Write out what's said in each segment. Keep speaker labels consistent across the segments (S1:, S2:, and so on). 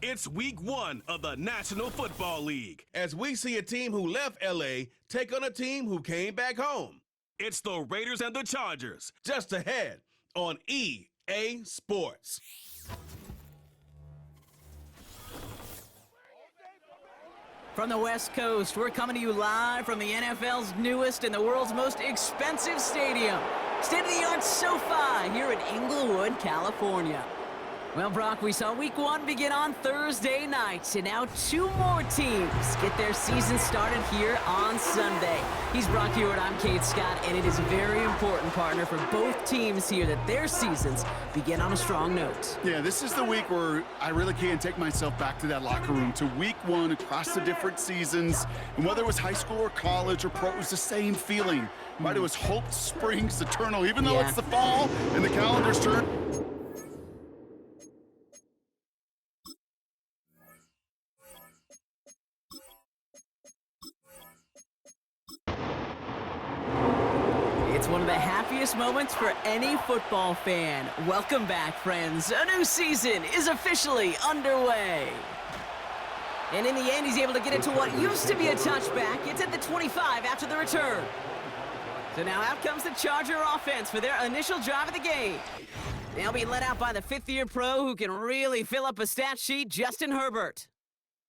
S1: It's week 1 of the National Football League.
S2: As we see a team who left LA take on a team who came back home.
S1: It's the Raiders and the Chargers.
S2: Just ahead on EA Sports.
S3: From the West Coast, we're coming to you live from the NFL's newest and the world's most expensive stadium, state-of-the-art SoFi here in Inglewood, California. Well, Brock, we saw week 1 begin on Thursday night, and now 2 more teams get their season started here on Sunday. He's Brock Hewitt, I'm Kate Scott, and it is very important, partner, for both teams here that their seasons begin on a strong note.
S4: Yeah, this is the week where I really can't take myself back to that locker room, to week 1 across the different seasons. And whether it was high school or college or pro, it was the same feeling. Right? It was hope springs eternal, even though it's the fall and the calendar's turn.
S3: It's one of the happiest moments for any football fan. Welcome back, friends. A new season is officially underway. And in the end, he's able to get it to what used to be a touchback. It's at the 25 after the return. So now out comes the Charger offense for their initial drive of the game. They'll be led out by the 5th-year pro who can really fill up a stat sheet, Justin Herbert.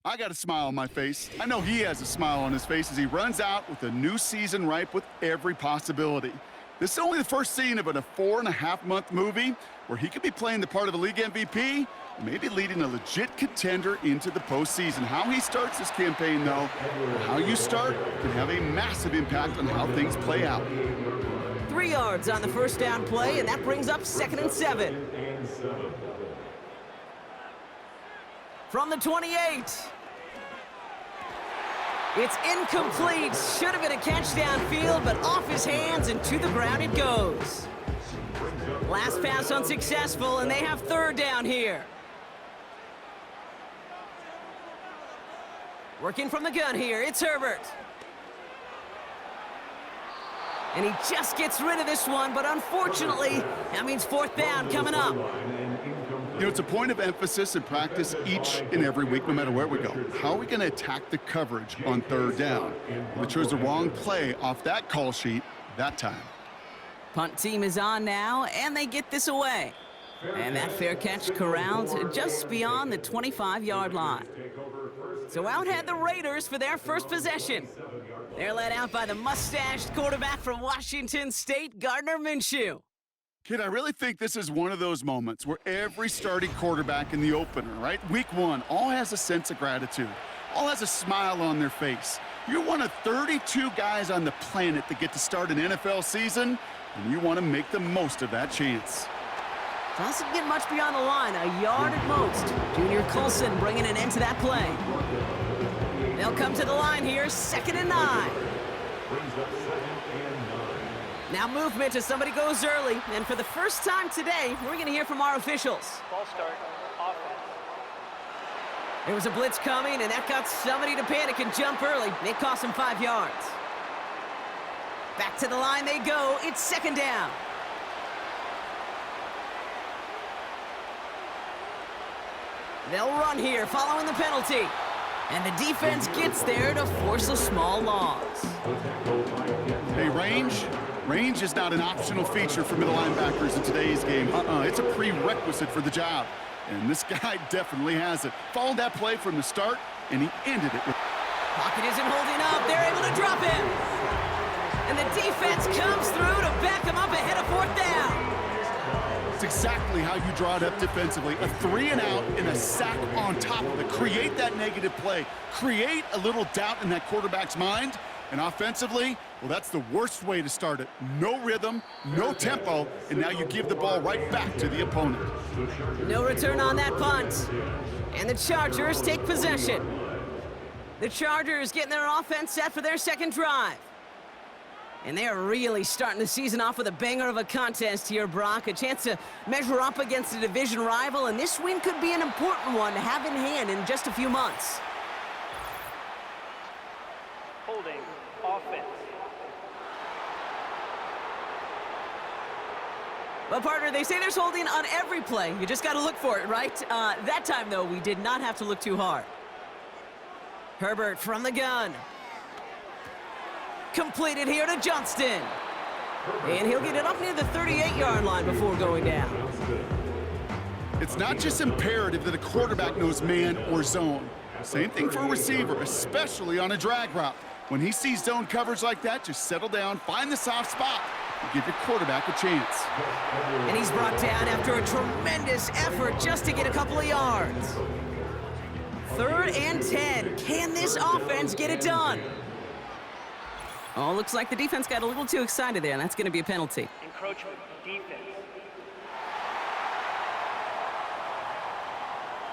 S4: I got a smile on my face. I know he has a smile on his face as he runs out with a new season ripe with every possibility. This is only the first scene of a 4.5-month movie where he could be playing the part of a league MVP, maybe leading a legit contender into the postseason. How he starts this campaign, though, how you start can have a massive impact on how things play out.
S3: 3 yards on the first down play, and that brings up 2nd and 7. From the 28. It's incomplete. Should have been a catch downfield, but off his hands and to the ground it goes. Last pass unsuccessful, and they have 3rd down here. Working from the gun here, it's Herbert. And he just gets rid of this one, but unfortunately, that means 4th down coming up.
S4: You know, it's a point of emphasis in practice each and every week, no matter where we go. How are we going to attack the coverage on 3rd down? We chose the wrong play off that call sheet that time.
S3: Punt team is on now, and they get this away. And that fair catch corralled just beyond the 25-yard line. So out head the Raiders for their first possession. They're led out by the mustached quarterback from Washington State, Gardner Minshew.
S4: Kid, I really think this is one of those moments where every starting quarterback in the opener, right, week 1, all has a sense of gratitude, all has a smile on their face. You're one of 32 guys on the planet that get to start an NFL season, and you want to make the most of that chance.
S3: Doesn't get much beyond the line, a yard at most. Junior Colson bringing an end to that play. They'll come to the line here, 2nd and 9. Now movement as somebody goes early, and for the first time today, we're going to hear from our officials.
S5: Ball start, offense.
S3: There was a blitz coming, and that got somebody to panic and jump early. It cost him 5 yards. Back to the line they go. It's 2nd down. They'll run here following the penalty. And the defense gets there to force a small loss.
S4: Hey, range is not an optional feature for middle linebackers in today's game. It's a prerequisite for the job. And this guy definitely has it. Followed that play from the start, and he ended it with...
S3: Pocket isn't holding up. They're able to drop him. And the defense comes through to back him up ahead of 4th down.
S4: It's exactly how you draw it up defensively. A 3-and-out and a sack on top of it. Create that negative play. Create a little doubt in that quarterback's mind. And offensively, well, that's the worst way to start it. No rhythm, no tempo, and now you give the ball right back to the opponent.
S3: No return on that punt. And the Chargers take possession. The Chargers getting their offense set for their 2nd drive. And they are really starting the season off with a banger of a contest here, Brock. A chance to measure up against a division rival, and this win could be an important one to have in hand in just a few months.
S5: Holding, offense.
S3: Well, partner, they say there's holding on every play. You just got to look for it, right? That time, though, we did not have to look too hard. Herbert from the gun. Completed here to Johnston. And he'll get it up near the 38-yard line before going down.
S4: It's not just imperative that a quarterback knows man or zone. Same thing for a receiver, especially on a drag route. When he sees zone coverage like that, just settle down, find the soft spot, and give your quarterback a chance.
S3: And he's brought down after a tremendous effort just to get a couple of yards. 3rd and 10. Can this offense get it done? Oh, looks like the defense got a little too excited there, and that's going to be a penalty.
S5: Encroachment, defense.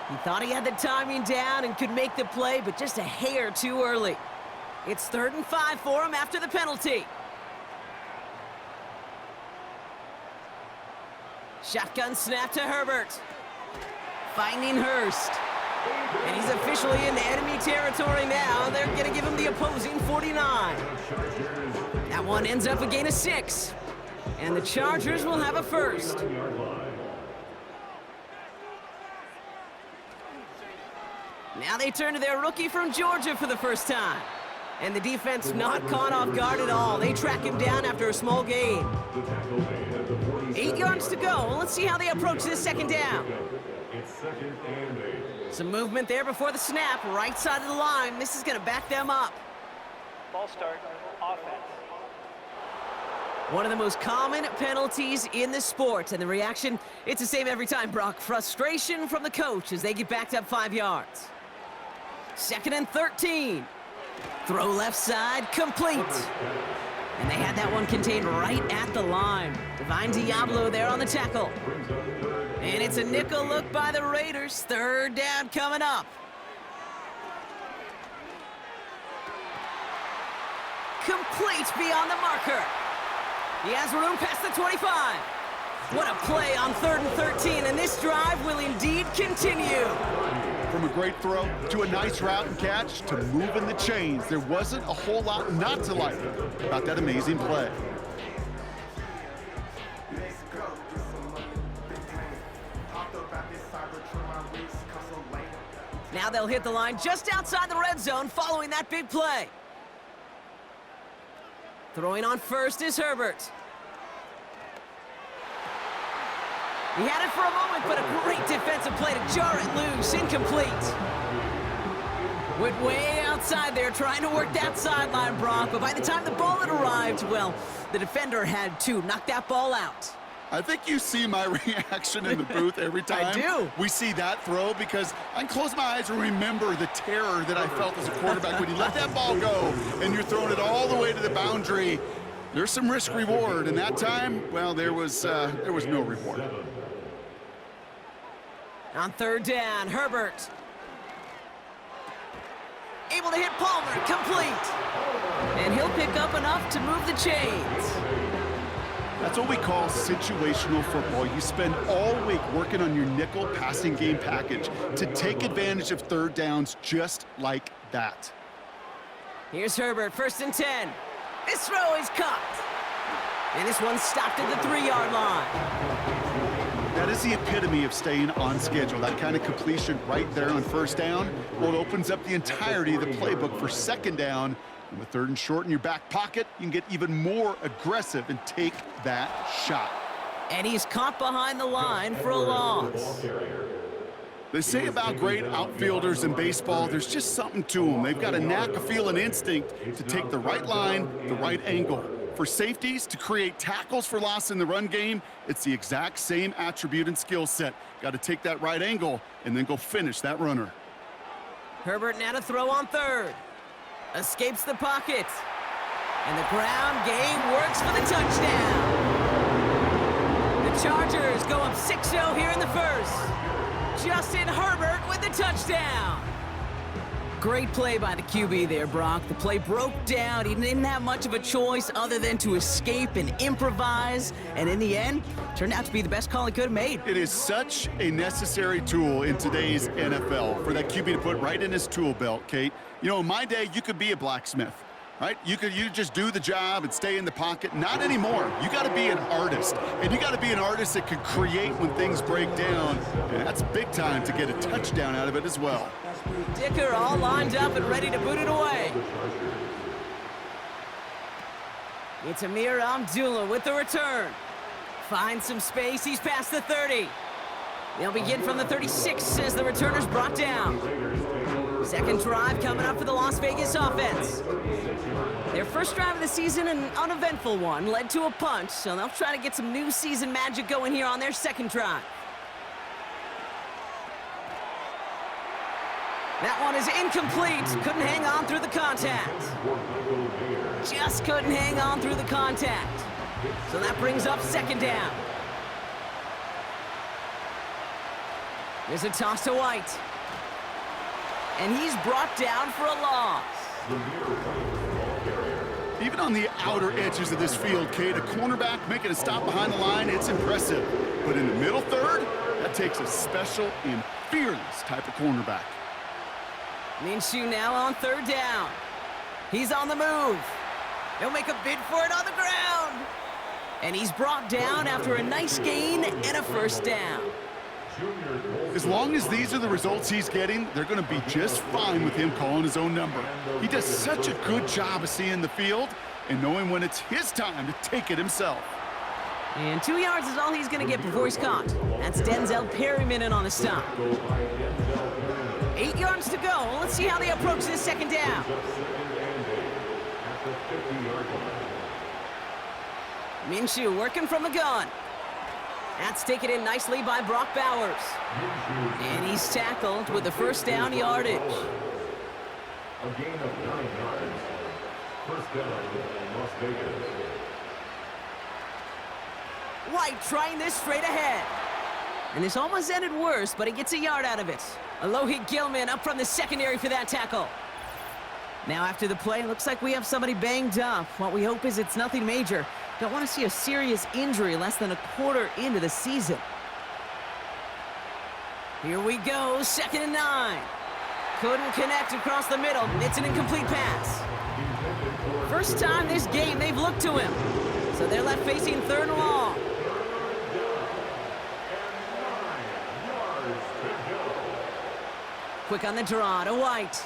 S3: He thought he had the timing down and could make the play, but just a hair too early. It's 3rd and 5 for him after the penalty. Shotgun snap to Herbert. Finding Hurst. And he's officially into enemy territory now. They're going to give him the opposing 49. That one ends up a gain of 6. And the Chargers will have a first. Now they turn to their rookie from Georgia for the first time. And the defense not caught off guard at all. They track him down after a small gain. 8 yards to go. Well, let's see how they approach this second down. Some movement there before the snap. Right side of the line. This is going to back them up.
S5: Ball start, offense.
S3: One of the most common penalties in the sport. And the reaction, it's the same every time, Brock. Frustration from the coach as they get backed up 5 yards. 2nd and 13. Throw left side, complete. And they had that one contained right at the line. Divine Diablo there on the tackle. And it's a nickel look by the Raiders. 3rd down coming up. Complete beyond the marker. He has room past the 25. What a play on 3rd and 13, and this drive will indeed continue.
S4: From a great throw to a nice route and catch to moving the chains, there wasn't a whole lot not to like about that amazing play.
S3: Now they'll hit the line just outside the red zone following that big play. Throwing on first is Herbert. He had it for a moment, but a great defensive play to jar it loose. Incomplete. Went way outside there trying to work that sideline, Brock, but by the time the ball had arrived, well, the defender had to knock that ball out.
S4: I think you see my reaction in the booth every time
S3: I do.
S4: we see that throw, because I can close my eyes and remember the terror that I felt as a quarterback when you let that ball go and you're throwing it all the way to the boundary. There's some risk reward, and that time, well, there was no reward.
S3: On 3rd down, Herbert. Able to hit Palmer, complete. And he'll pick up enough to move the chains.
S4: That's what we call situational football. You spend all week working on your nickel passing game package to take advantage of 3rd downs just like that.
S3: Here's Herbert, 1st and 10. This throw is caught. And this one stopped at the 3-yard line.
S4: That is the epitome of staying on schedule. That kind of completion right there on 1st down. Well, it opens up the entirety of the playbook for 2nd down. And with 3rd and short in your back pocket, you can get even more aggressive and take that shot.
S3: And he's caught behind the line for a loss.
S4: They say about great outfielders in baseball, there's just something to them. They've got a knack, a feel, and instinct to take the right line, the right angle. For safeties, to create tackles for loss in the run game, it's the exact same attribute and skill set. Got to take that right angle and then go finish that runner.
S3: Herbert now to throw on 3rd. Escapes the pocket. And the ground game works for the touchdown. The Chargers go up 6-0 here in the 1st. Justin Herbert with the touchdown. Great play by the QB there, Brock. The play broke down. He didn't have much of a choice other than to escape and improvise. And in the end, turned out to be the best call he could have made.
S4: It is such a necessary tool in today's NFL for that QB to put right in his tool belt, Kate. You know, in my day, you could be a blacksmith. right? You just do the job and stay in the pocket. Not anymore. You got to be an artist, and you got to be an artist that can create when things break down, and that's big time to get a touchdown out of it as well.
S3: Dicker all lined up and ready to boot it away. It's Amir Abdullah with the return. Finds some space, he's past the 30. They'll begin from the 36 as the returner's brought down. Second drive coming up for the Las Vegas offense. Their first drive of the season, an uneventful one, led to a punt, so they'll try to get some new season magic going here on their second drive. That one is incomplete. Couldn't hang on through the contact. Just couldn't hang on through the contact. So that brings up second down. There's a toss to White. And he's brought down for a loss.
S4: Even on the outer edges of this field, Kate, a cornerback making a stop behind the line, it's impressive. But in the middle third, that takes a special and fearless type of cornerback.
S3: Minshew now on third down. He's on the move. He'll make a bid for it on the ground. And he's brought down after a nice gain and a first down.
S4: As long as these are the results he's getting, they're going to be just fine with him calling his own number. He does such a good job of seeing the field and knowing when it's his time to take it himself.
S3: And 2 yards is all he's going to get before he's caught. That's Denzel Perryman in on the stop. 8 yards to go. Let's see how they approach this second down. Minshew working from the gun. That's taken in nicely by Brock Bowers. And he's tackled with the first down yardage.
S6: A gain of 9 yards. First down, Las Vegas.
S3: White trying this straight ahead. And this almost ended worse, but he gets a yard out of it. Alohi Gilman up from the secondary for that tackle. Now after the play, looks like we have somebody banged up. What we hope is it's nothing major. Don't want to see a serious injury less than a quarter into the season. Here we go, 2nd and 9. Couldn't connect across the middle. It's an incomplete pass. First time this game they've looked to him. So they're left facing 3rd and long. Quick on the draw to White.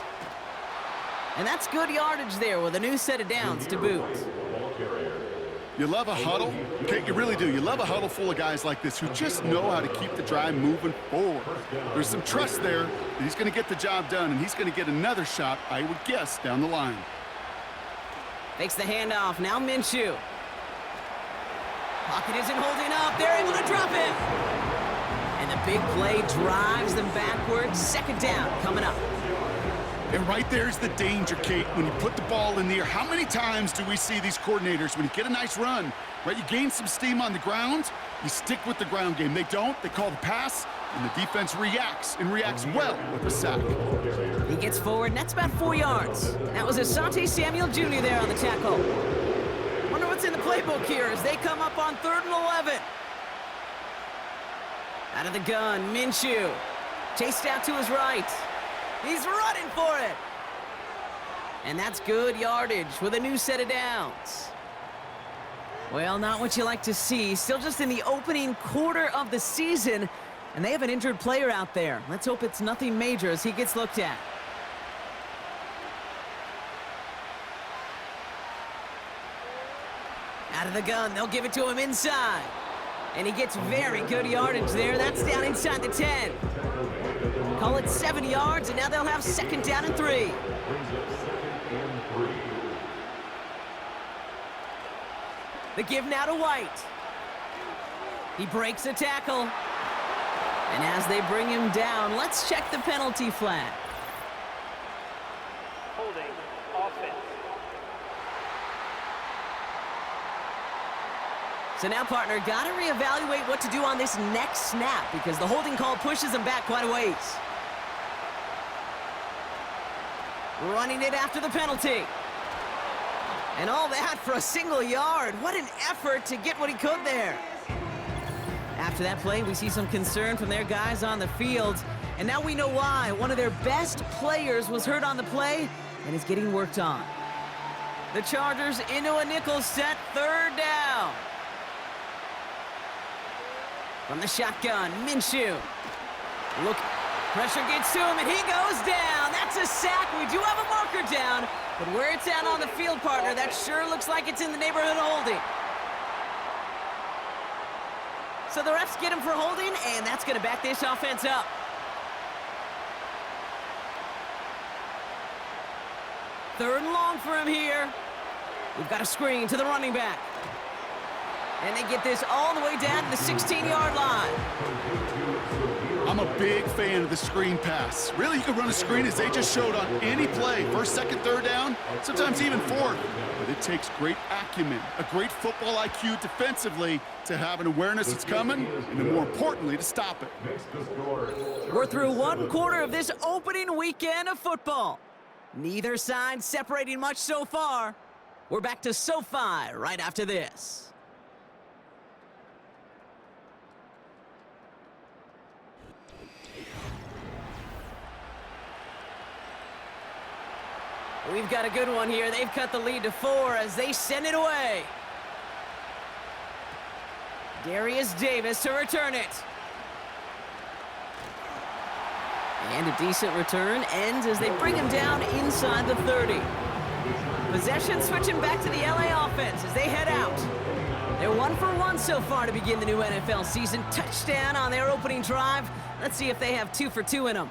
S3: And that's good yardage there with a new set of downs to boot.
S4: You love a huddle, okay, you really do. You love a huddle full of guys like this who just know how to keep the drive moving forward. There's some trust there that he's going to get the job done, and he's going to get another shot, I would guess, down the line.
S3: Fakes the handoff, now Minshew. Pocket isn't holding up, they're able to drop it. And the big play drives them backwards. Second down coming up.
S4: And right there's the danger, Kate, when you put the ball in the air. How many times do we see these coordinators, when you get a nice run, right, you gain some steam on the ground, you stick with the ground game. They don't, they call the pass, and the defense reacts, and reacts well with a sack.
S3: He gets forward, and that's about 4 yards. That was Asante Samuel Jr. there on the tackle. Wonder what's in the playbook here as they come up on 3rd and 11. Out of the gun, Minshew. Chased out to his right. He's running for it. And that's good yardage with a new set of downs. Well, not what you like to see. Still just in the opening quarter of the season, and they have an injured player out there. Let's hope it's nothing major as he gets looked at. Out of the gun, they'll give it to him inside. And he gets very good yardage there. That's down inside the 10. Call it 7 yards, and now they'll have 2nd down and 3. The give now to White. He breaks a tackle. And as they bring him down, let's check the penalty flag.
S5: Holding offense.
S3: So now, partner, got to reevaluate what to do on this next snap because the holding call pushes him back quite a ways. Running it after the penalty. And all that for a single yard. What an effort to get what he could there. After that play, we see some concern from their guys on the field. And now we know why. One of their best players was hurt on the play and is getting worked on. The Chargers into a nickel set, 3rd down. From the shotgun, Minshew. Look, pressure gets to him, and he goes down. That's a sack. We do have a marker down, but where it's at on the field, partner, that sure looks like it's in the neighborhood of holding. So the refs get him for holding, and that's going to back this offense up. Third and long for him here. We've got a screen to the running back. And they get this all the way down to the 16-yard line.
S4: I'm a big fan of the screen pass. Really, you can run a screen as they just showed on any play. 1st, 2nd, 3rd down, sometimes even 4th. But it takes great acumen, a great football IQ defensively to have an awareness it's coming, and then more importantly, to stop it.
S3: We're through 1 quarter of this opening weekend of football. Neither side separating much so far. We're back to SoFi right after this. We've got a good one here. They've cut the lead to 4 as they send it away. Darius Davis to return it. And a decent return ends as they bring him down inside the 30. Possession switching back to the LA offense as they head out. They're 1 for 1 so far to begin the new NFL season. Touchdown on their opening drive. Let's see if they have 2 for 2 in them.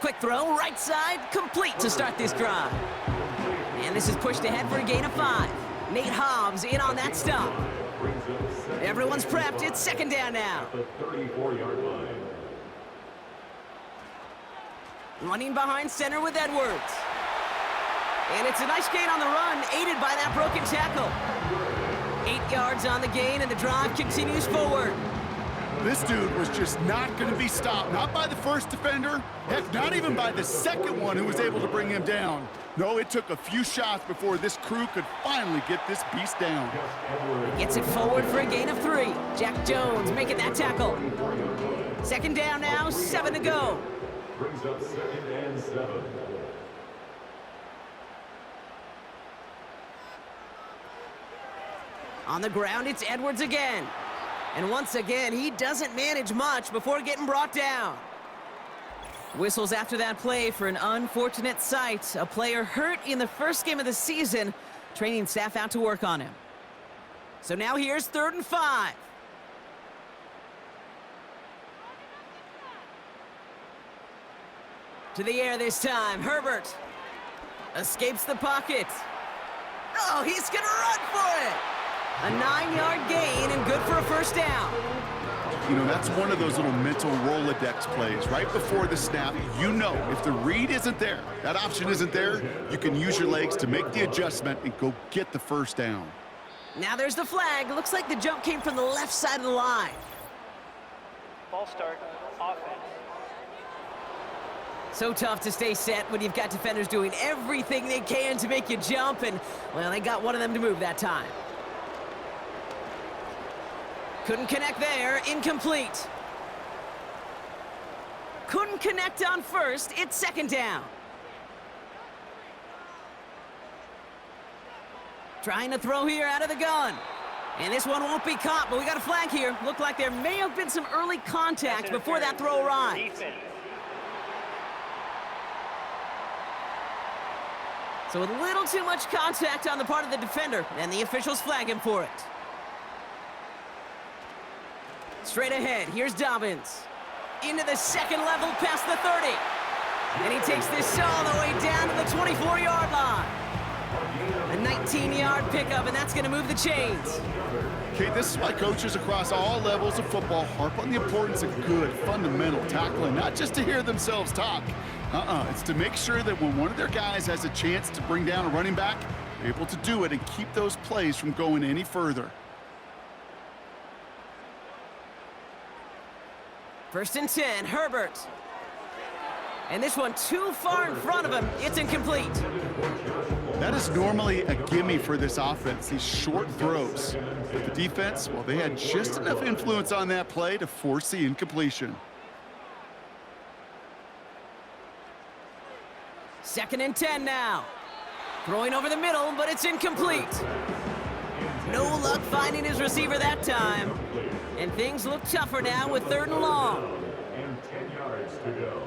S3: Quick throw, right side, complete to start this drive. And this is pushed ahead for a gain of 5. Nate Hobbs in on that stop. Everyone's prepped. It's 2nd down now.
S6: The 34-yard line.
S3: Running behind center with Edwards. And it's a nice gain on the run, aided by that broken tackle. 8 yards on the gain, and the drive continues forward.
S4: This dude was just not going to be stopped. Not by the first defender. Heck, not even by the second one who was able to bring him down. No, it took a few shots before this crew could finally get this beast down.
S3: Gets it forward for a gain of 3. Jack Jones making that tackle. 2nd down now, 7 to go.
S6: Brings up 2nd and 7.
S3: On the ground, it's Edwards again. And once again, he doesn't manage much before getting brought down. Whistles after that play for an unfortunate sight. A player hurt in the first game of the season. Training staff out to work on him. So now here's 3rd and 5. To the air this time. Herbert escapes the pocket. Oh, he's going to run for it. A 9-yard gain and good for a 1st down.
S4: You know, that's one of those little mental Rolodex plays. Right before the snap, you know if the read isn't there, that option isn't there, you can use your legs to make the adjustment and go get the 1st down.
S3: Now there's the flag. Looks like the jump came from the left side of the line.
S5: Ball start, offense.
S3: So tough to stay set when you've got defenders doing everything they can to make you jump, and, well, they got one of them to move that time. Couldn't connect there, incomplete. Couldn't connect on 1st, it's 2nd down. Trying to throw here out of the gun. And this one won't be caught, but we got a flag here. Looked like there may have been some early contact before that throw arrived.
S5: Defense.
S3: So with a little too much contact on the part of the defender, and the officials flag him for it. Straight ahead, here's Dobbins. Into the 2nd level past the 30. And he takes this all the way down to the 24-yard line. A 19-yard pickup, and that's going to move the chains.
S4: Okay, this is why coaches across all levels of football harp on the importance of good, fundamental tackling, not just to hear themselves talk. It's to make sure that when one of their guys has a chance to bring down a running back, they're able to do it and keep those plays from going any further.
S3: 1st and 10, Herbert. And this one too far in front of him. It's incomplete.
S4: That is normally a gimme for this offense, these short throws. But the defense, well, they had just enough influence on that play to force the incompletion.
S3: 2nd and 10 now. Throwing over the middle, but it's incomplete. No luck finding his receiver that time. And things look tougher now with 3rd and long.
S6: And 10 yards to go.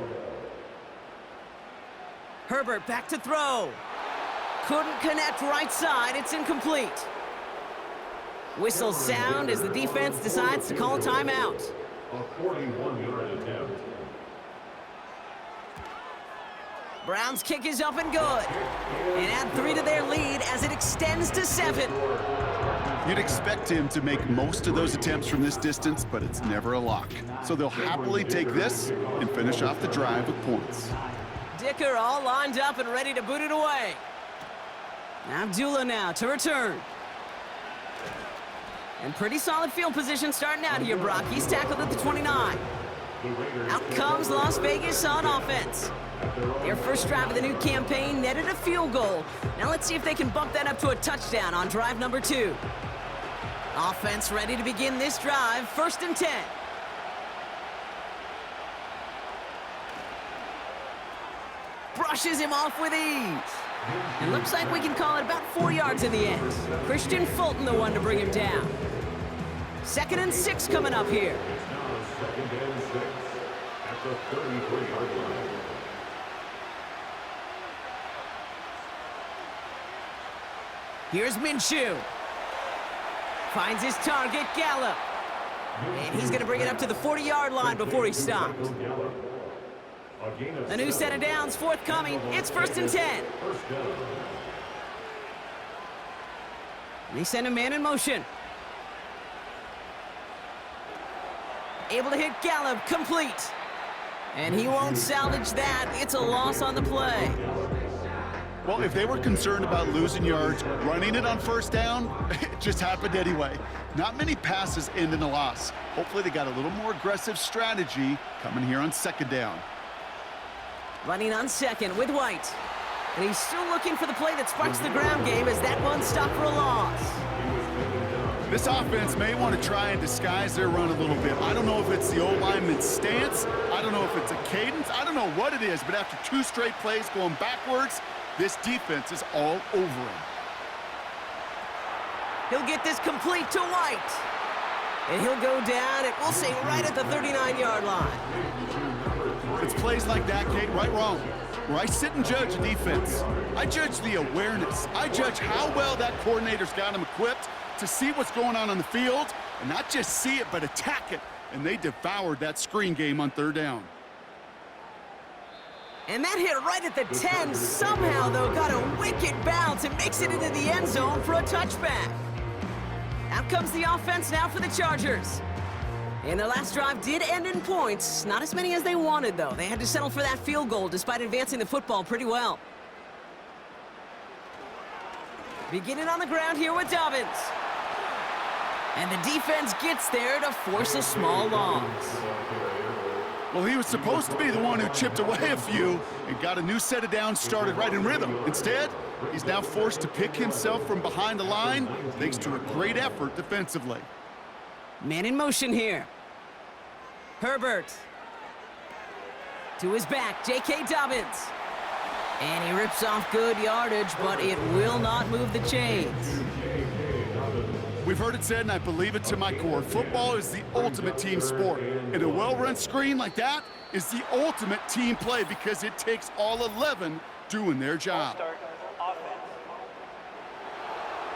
S3: Herbert back to throw. Couldn't connect right side. It's incomplete. Whistles sound as the defense decides to call a timeout.
S6: A 41-yard attempt.
S3: Browns kick is up and good. And add 3 to their lead as it extends to 7.
S4: You'd expect him to make most of those attempts from this distance, but it's never a lock. So they'll happily take this and finish off the drive with points.
S3: Dicker all lined up and ready to boot it away. Abdullah now to return. And pretty solid field position starting out here, Brock. He's tackled at the 29. Out comes Las Vegas on offense. Their first drive of the new campaign netted a field goal. Now let's see if they can bump that up to a touchdown on drive number 2. Offense ready to begin this drive, 1st and 10. Brushes him off with ease. And looks like we can call it about 4 yards in the end. Christian Fulton the one to bring him down. 2nd and 6 coming up here.
S6: It's now 2nd and 6 at the 33-yard line.
S3: Here's Minshew. Finds his target, Gallup. And he's going to bring it up to the 40-yard line before he stops. A new set of downs forthcoming. It's 1st and 10. They send a man in motion. Able to hit Gallup, complete. And he won't salvage that. It's a loss on the play.
S4: Well, if they were concerned about losing yards, running it on 1st down, it just happened anyway. Not many passes end in a loss. Hopefully they got a little more aggressive strategy coming here on 2nd down.
S3: Running on 2nd with White. And he's still looking for the play that sparks the ground game as that one stopped for a loss.
S4: This offense may want to try and disguise their run a little bit. I don't know if it's the old lineman's stance. I don't know if it's a cadence. I don't know what it is, but after 2 straight plays going backwards, this defense is all over him.
S3: He'll get this complete to White. And he'll go down, and we'll say right at the 39-yard line.
S4: It's plays like that, Kate, right wrong, where I sit and judge a defense. I judge the awareness. I judge how well that coordinator's got him equipped to see what's going on the field, and not just see it, but attack it. And they devoured that screen game on 3rd down.
S3: And that hit right at the 10. Somehow, though, got a wicked bounce and makes it into the end zone for a touchback. Out comes the offense now for the Chargers. And their last drive did end in points. Not as many as they wanted, though. They had to settle for that field goal despite advancing the football pretty well. Beginning on the ground here with Dobbins. And the defense gets there to force a small loss.
S4: Well, he was supposed to be the one who chipped away a few and got a new set of downs started right in rhythm. Instead, he's now forced to pick himself from behind the line thanks to a great effort defensively.
S3: Man in motion here. Herbert. To his back, J.K. Dobbins. And he rips off good yardage, but it will not move the chains.
S4: We've heard it said, and I believe it to my core, football is the ultimate team sport. And a well-run screen like that is the ultimate team play because it takes all 11 doing their job.
S5: Start offense.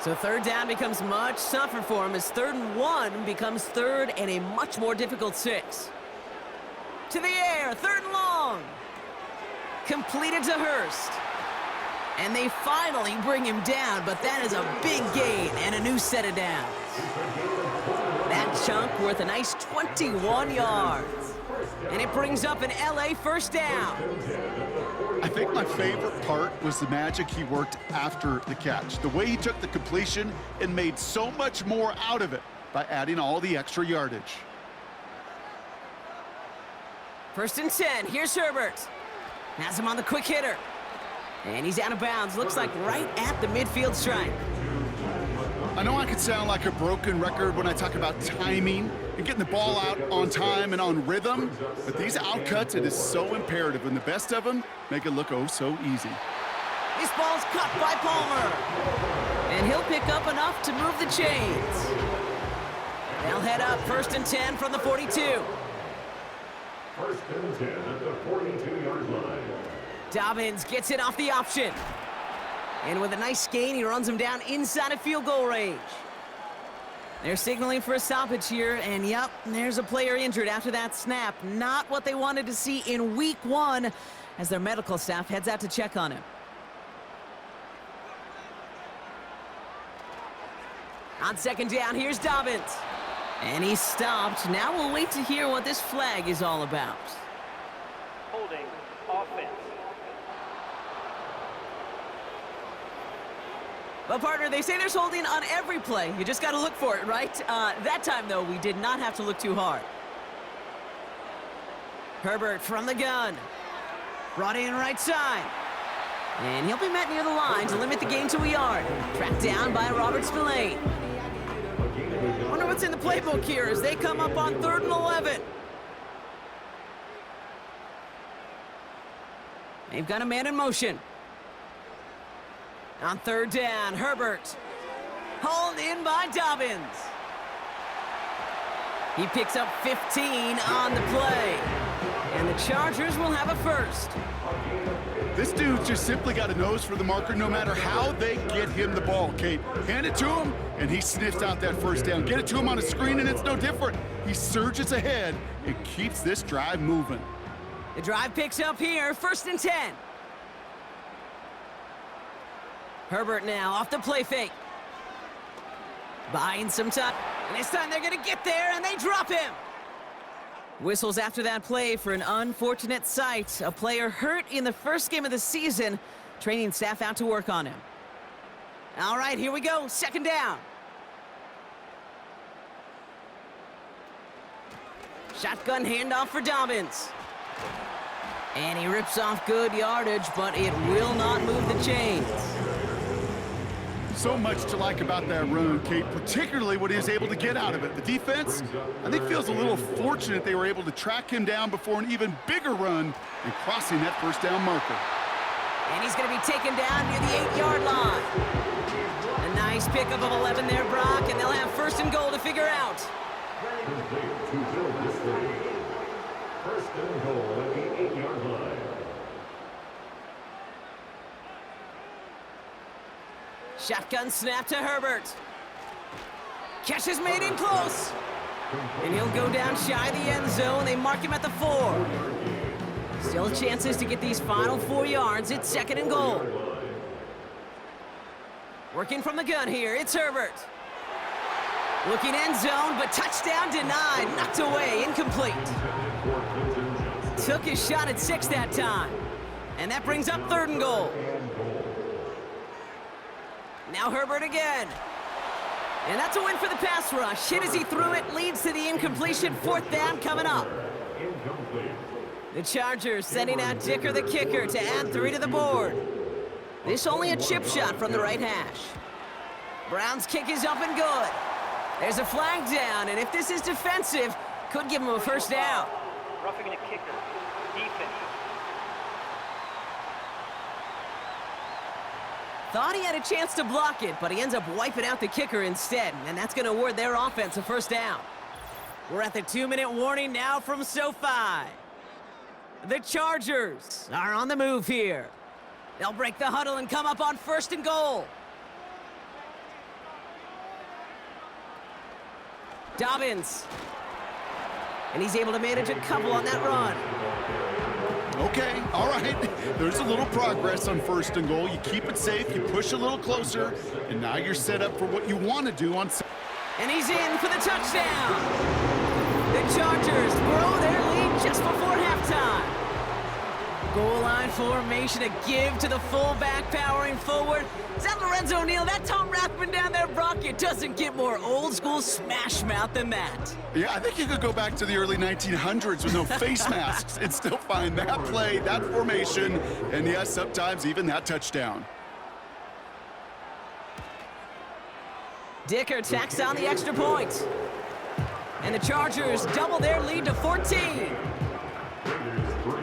S3: So 3rd down becomes much tougher for him as 3rd and 1 becomes 3rd and a much more difficult 6. To the air, 3rd and long. Completed to Hurst. And they finally bring him down, but that is a big gain and a new set of downs. That chunk worth a nice 21 yards. And it brings up an LA 1st down.
S4: I think my favorite part was the magic he worked after the catch. The way he took the completion and made so much more out of it by adding all the extra yardage.
S3: 1st and 10, here's Herbert. Has him on the quick hitter. And he's out of bounds, looks like right at the midfield stripe.
S4: I know I could sound like a broken record when I talk about timing and getting the ball out on time and on rhythm. But these outcuts, it is so imperative, and the best of them make it look oh so easy.
S3: This ball's cut by Palmer. And he'll pick up enough to move the chains. They'll head up 1st and 10 from the 42.
S6: 1st and 10 at the 42-yard line.
S3: Dobbins gets it off the option. And with a nice gain, he runs him down inside of field goal range. They're signaling for a stoppage here, and yep, there's a player injured after that snap. Not what they wanted to see in week 1 as their medical staff heads out to check on him. On 2nd down, here's Dobbins. And he's stopped. Now we'll wait to hear what this flag is all about.
S5: Holding offense.
S3: Well, partner, they say there's holding on every play. You just got to look for it, right? That time, though, we did not have to look too hard. Herbert from the gun. Brought in right side. And he'll be met near the line to limit the gain to a yard. Tracked down by Robert Spillane. Wonder what's in the playbook here as they come up on 3rd and 11. They've got a man in motion. On 3rd down, Herbert. Hauled in by Dobbins. He picks up 15 on the play. And the Chargers will have a first.
S4: This dude's just simply got a nose for the marker no matter how they get him the ball, Kate. Hand it to him, and he sniffs out that 1st down. Get it to him on a screen, and it's no different. He surges ahead and keeps this drive moving.
S3: The drive picks up here, 1st and 10. Herbert now off the play fake. Buying some time. And this time they're going to get there, and they drop him. Whistles after that play for an unfortunate sight. A player hurt in the 1st game of the season. Training staff out to work on him. All right, here we go. 2nd down. Shotgun handoff for Dobbins. And he rips off good yardage, but it will not move the chains.
S4: So much to like about that run, Kate, particularly what he was able to get out of it. The defense, I think, feels a little fortunate they were able to track him down before an even bigger run and crossing that 1st down marker.
S3: And he's going to be taken down near the 8-yard line. A nice pickup of 11 there, Brock, and they'll have 1st and goal to figure out.
S6: Complete to Bill Dissly. 1st and goal at the 8-yard line.
S3: Shotgun snap to Herbert. Catch is made in close. And he'll go down shy of the end zone. They mark him at the 4. Still chances to get these final 4 yards. It's 2nd and goal. Working from the gun here. It's Herbert. Looking end zone, but touchdown denied. Knocked away. Incomplete. Took his shot at 6 that time. And that brings up 3rd and goal. Now Herbert again. And that's a win for the pass rush. Hit as he threw it, leads to the incompletion. 4th down coming up. The Chargers sending out Dicker the kicker to add 3 to the board. This only a chip shot from the right hash. Brown's kick is up and good. There's a flag down, and if this is defensive, could give him a 1st down.
S5: Roughing the kicker. Defense.
S3: Thought he had a chance to block it, but he ends up wiping out the kicker instead, and that's going to award their offense a 1st down. We're at the 2-minute warning now from SoFi. The Chargers are on the move here. They'll break the huddle and come up on 1st and goal. Dobbins. And he's able to manage a couple on that run.
S4: Okay, all right. There's a little progress on 1st and goal. You keep it safe, you push a little closer, and now you're set up for what you want to do on...
S3: And he's in for the touchdown. The Chargers grow their lead just before halftime. Goal line formation, a give to the fullback powering forward. Is that Lorenzo Neal? That Tom Rathman down there, Brock? It doesn't get more old school smash mouth than that.
S4: Yeah, I think you could go back to the early 1900s with no face masks and still find that play, that formation, and yes, sometimes even that touchdown.
S3: Dicker tacks on the extra point. And the Chargers double their lead to 14.
S6: Raiders 3.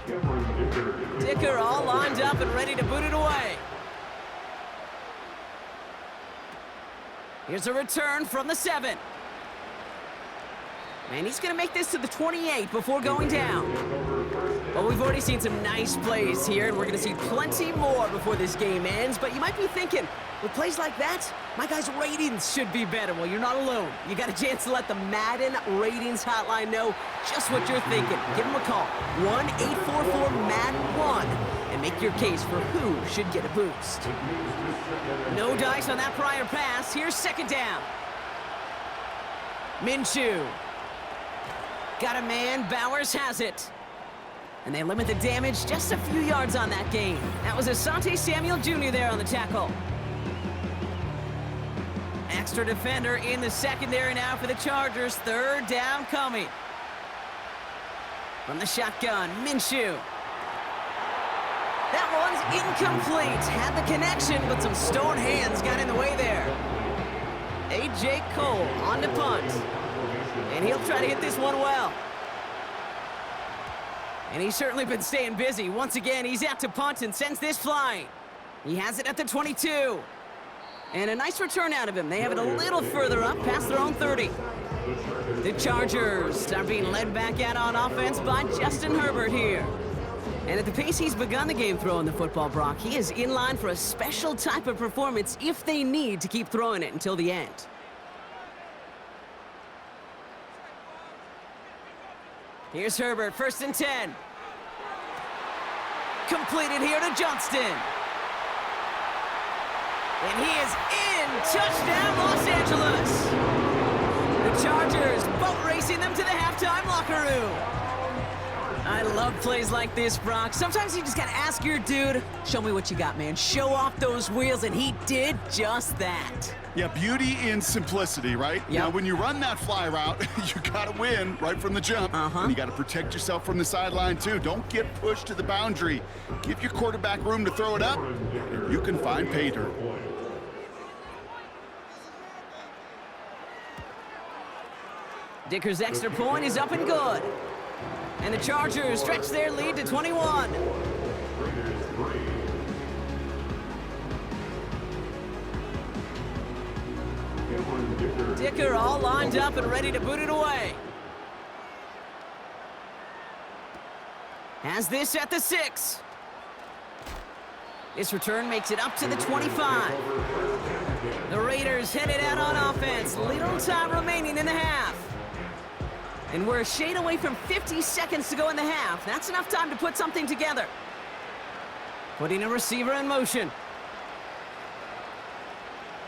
S6: Cameron Dicker.
S3: Dicker all lined up and ready to boot it away. Here's a return from the 7. And he's going to make this to the 28 before going down. Well, we've already seen some nice plays here, and we're going to see plenty more before this game ends. But you might be thinking, with plays like that, my guys' ratings should be better. Well, you're not alone. You got a chance to let the Madden Ratings Hotline know just what you're thinking. Give them a call, 1-844-MADDEN-1, and make your case for who should get a boost. No dice on that prior pass. Here's second down. Minshew. Got a man, Bowers has it. And they limit the damage just a few yards on that gain. That was Asante Samuel Jr. there on the tackle. Extra defender in the secondary now for the Chargers. Third down coming. From the shotgun, Minshew. That one's incomplete. Had the connection, but some stone hands got in the way there. A.J. Cole on to punt. And he'll try to hit this one well. And he's certainly been staying busy. Once again, he's out to punt and sends this flying. He has it at the 22. And a nice return out of him. They have it a little further up, past their own 30. The Chargers are being led back out on offense by Justin Herbert here. And at the pace he's begun the game throwing the football, Brock, he is in line for a special type of performance if they need to keep throwing it until the end. Here's Herbert, 1st and 10. Completed here to Johnston. And he is in. Touchdown, Los Angeles. The Chargers boat racing them to the halftime locker room. I love plays like this, Brock. Sometimes you just gotta ask your dude, show me what you got, man. Show off those wheels, and he did just that.
S4: Yeah, beauty in simplicity, right?
S3: Yep.
S4: Now, when you run that fly route, you gotta win right from the jump. And you gotta protect yourself from the sideline, too. Don't get pushed to the boundary. Give your quarterback room to throw it up, and you can find pay dirt.
S3: Dicker's extra point is up and good. And the Chargers stretch their lead to 21. Dicker all lined up and ready to boot it away. Has this at the 6. This return makes it up to the 25. The Raiders headed out on offense. Little time remaining in the half. And we're a shade away from 50 seconds to go in the half. That's enough time to put something together. Putting a receiver in motion.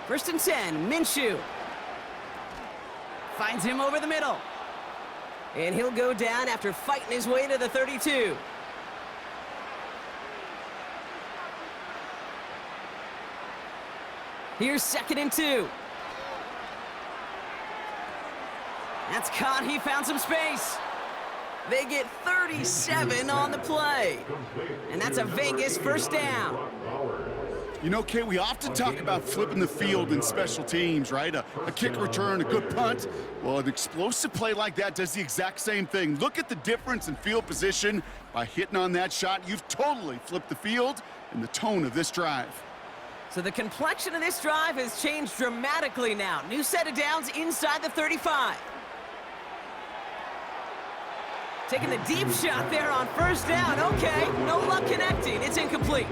S3: 1st and 10, Minshew. Finds him over the middle. And he'll go down after fighting his way to the 32. Here's 2nd and 2. That's caught. He found some space. They get 37 on the play. And that's a Vegas 1st down.
S4: You know, Kate, we often talk about flipping the field in special teams, right? A kick return, a good punt. Well, an explosive play like that does the exact same thing. Look at the difference in field position. By hitting on that shot, you've totally flipped the field and the tone of this drive.
S3: So the complexion of this drive has changed dramatically now. New set of downs inside the 35. Taking the deep shot there on 1st down. Okay, no luck connecting. It's incomplete.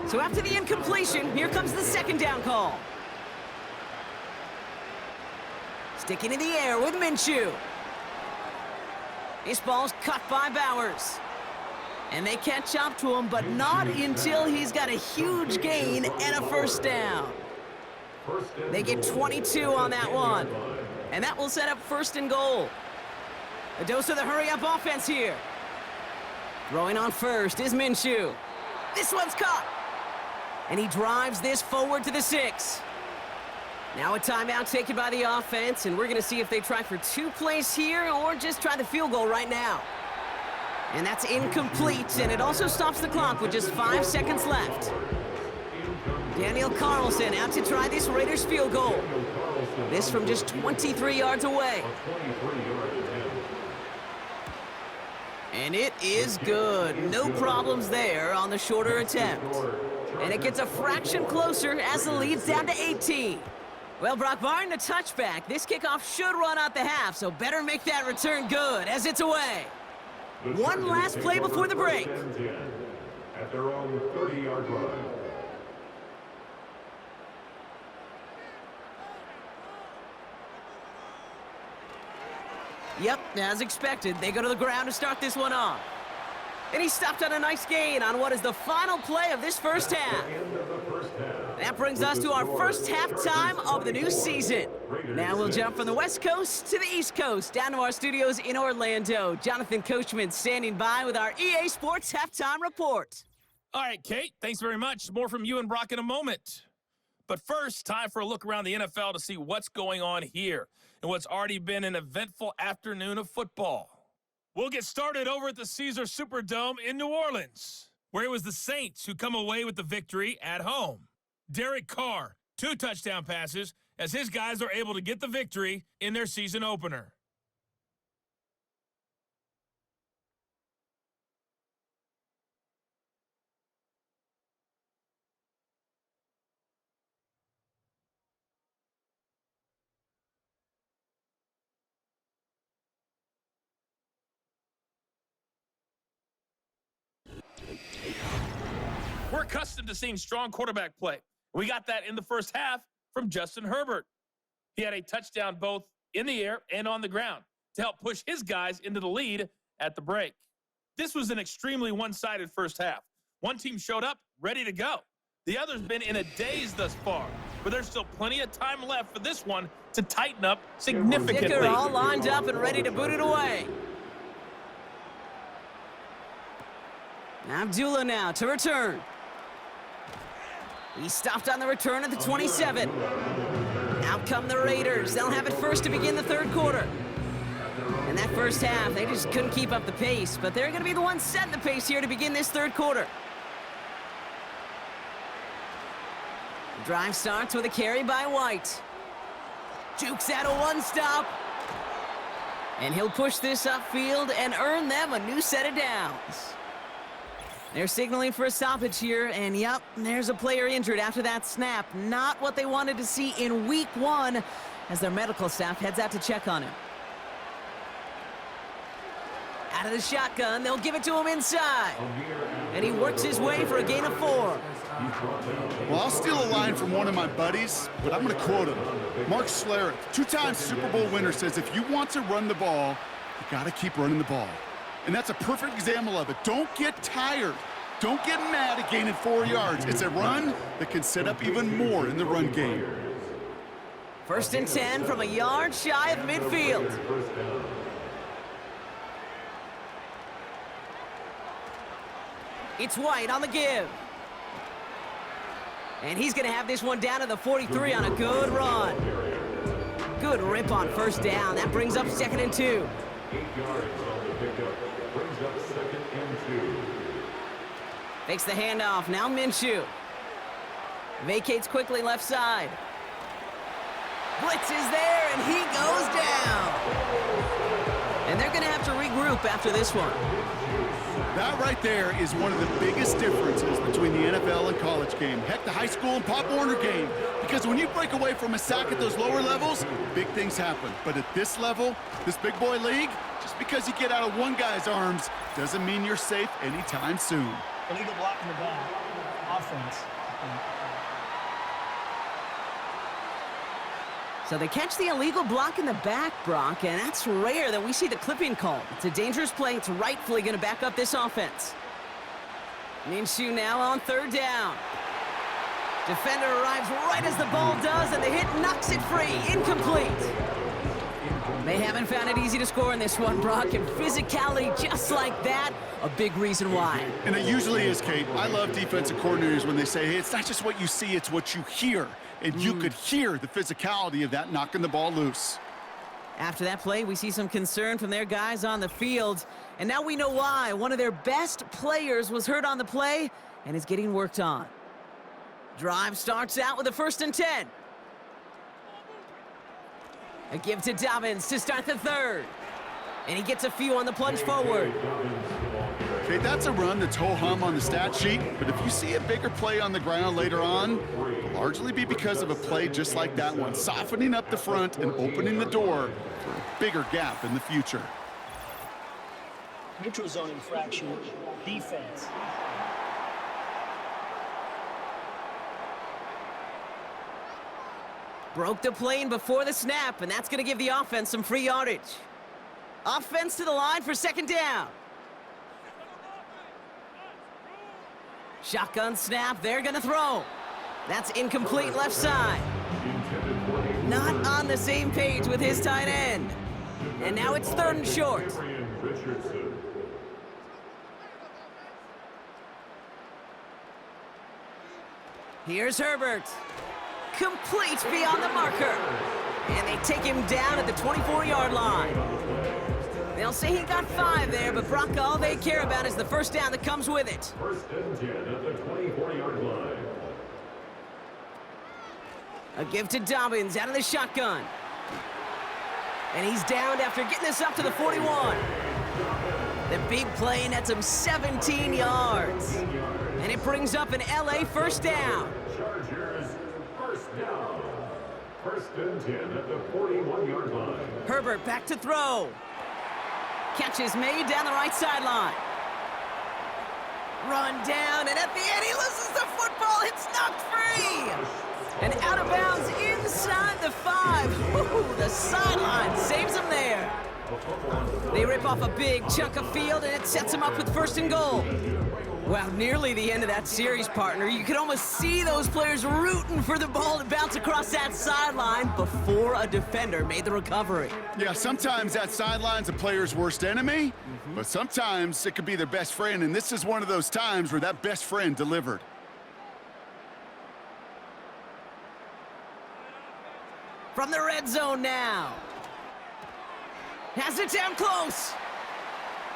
S3: So after the incompletion, here comes the 2nd down call. Sticking in the air with Minshew. This ball's cut by Bowers. And they catch up to him, but not until he's got a huge gain and a 1st down. They get 22 on that one. And that will set up 1st and goal. A dose of the hurry-up offense here. Throwing on 1st is Minshew. This one's caught. And he drives this forward to the 6. Now a timeout taken by the offense, and we're going to see if they try for 2 plays here or just try the field goal right now. And that's incomplete, and it also stops the clock with just 5 seconds left. Daniel Carlson out to try this Raiders field goal. This from just 23 yards away. And it is good. No problems there on the shorter attempt. And it gets a fraction closer as the lead's down to 18. Well, Brock, barring the touchback, this kickoff should run out the half, so better make that return good as it's away. One last play before the break.
S6: At their own 30-yard line.
S3: Yep, as expected, they go to the ground to start this one off. And he stopped on a nice gain on what is the final play of this first half. That brings us to our first halftime of the new season. Now we'll jump from the West Coast to the East Coast, down to our studios in Orlando. Jonathan Coachman standing by with our EA Sports Halftime Report.
S7: All right, Kate, thanks very much. More from you and Brock in a moment. But first, time for a look around the NFL to see what's going on here and what's already been an eventful afternoon of football. We'll get started over at the Caesars Superdome in New Orleans, where it was the Saints who come away with the victory at home. Derek Carr, 2 touchdown passes, as his guys are able to get the victory in their season opener. We're accustomed to seeing strong quarterback play. We got that in the first half from Justin Herbert. He had a touchdown both in the air and on the ground to help push his guys into the lead at the break. This was an extremely one-sided first half. One team showed up ready to go. The other's been in a daze thus far, but there's still plenty of time left for this one to tighten up significantly.
S3: Dicker all lined up and ready to boot it away. Abdullah now to return. He stopped on the return at the 27. Out come the Raiders. They'll have it first to begin the third quarter. In that first half, they just couldn't keep up the pace, but they're going to be the ones setting the pace here to begin this third quarter. The drive starts with a carry by White. Jukes out a one-stop. And he'll push this upfield and earn them a new set of downs. They're signaling for a stoppage here, and yep, there's a player injured after that snap. Not what they wanted to see in week 1 as their medical staff heads out to check on him. Out of the shotgun, they'll give it to him inside. And he works his way for a gain of 4.
S4: Well, I'll steal a line from one of my buddies, but I'm going to quote him. Mark Schlereth, 2-time Super Bowl winner, says if you want to run the ball, you got to keep running the ball. And that's a perfect example of it. Don't get tired. Don't get mad at gaining 4 yards. It's a run that can set up even more in the run game.
S3: 1st and 10 from a yard shy of midfield. It's White on the give. And he's going to have this one down to the 43 on a good run. Good rip on first down. That brings up 2nd and 2.
S6: 8 yards on the pickup. Brings up 2nd and 2.
S3: Fakes the handoff. Now Minshew. Vacates quickly left side. Blitz is there, and he goes down. And they're going to have to regroup after this one.
S4: That right there is one of the biggest differences between the NFL and college game. Heck, the high school and Pop Warner game. Because when you break away from a sack at those lower levels, big things happen. But at this level, this big boy league, just because you get out of one guy's arms doesn't mean you're safe anytime soon.
S5: Illegal block in the back. Offense.
S3: So they catch the illegal block in the back, Brock, and that's rare that we see the clipping call. It's a dangerous play. It's rightfully going to back up this offense. Minshew now on 3rd down. Defender arrives right as the ball does, and the hit knocks it free. Incomplete. They haven't found it easy to score in this one, Brock, and physicality just like that, a big reason why.
S4: And it usually is, Kate. I love defensive coordinators when they say, hey, it's not just what you see, it's what you hear. And you could hear the physicality of that knocking the ball loose.
S3: After that play, we see some concern from their guys on the field. And now we know why. One of their best players was hurt on the play and is getting worked on. Drive starts out with a 1st and 10. A give to Dobbins to start the 3rd. And he gets a few on the plunge forward.
S4: Okay, that's a run that's ho-hum on the stat sheet, but if you see a bigger play on the ground later on, it'll largely be because of a play just like that one, softening up the front and opening the door for a bigger gap in the future.
S5: Neutral zone infraction, defense.
S3: Broke the plane before the snap, and that's going to give the offense some free yardage. Offense to the line for 2nd down. Shotgun snap, they're going to throw. That's incomplete left side. Not on the same page with his tight end. And now it's 3rd and short. Here's Herbert. Complete beyond the marker. And they take him down at the 24-yard line. They'll say he got 5 there, but Brock, all they care about is the 1st down that comes with it.
S6: 1st and 10 at the 24-yard line.
S3: A give to Dobbins out of the shotgun. And he's downed after getting this up to the 41. The big play nets him 17 yards. And it brings up an LA 1st down.
S6: Chargers, 1st down. 1st and 10 at the 41-yard line.
S3: Herbert back to throw. Catch is made down the right sideline. Run down, and at the end he loses the football. It's knocked free. And out of bounds inside the 5. Ooh, the sideline saves him there. They rip off a big chunk of field, and it sets him up with 1st and goal. Wow, nearly the end of that series, partner. You could almost see those players rooting for the ball to bounce across that sideline before a defender made the recovery.
S4: Yeah, sometimes that sideline's a player's worst enemy, but sometimes it could be their best friend, and this is one of those times where that best friend delivered.
S3: From the red zone now. Has it down close.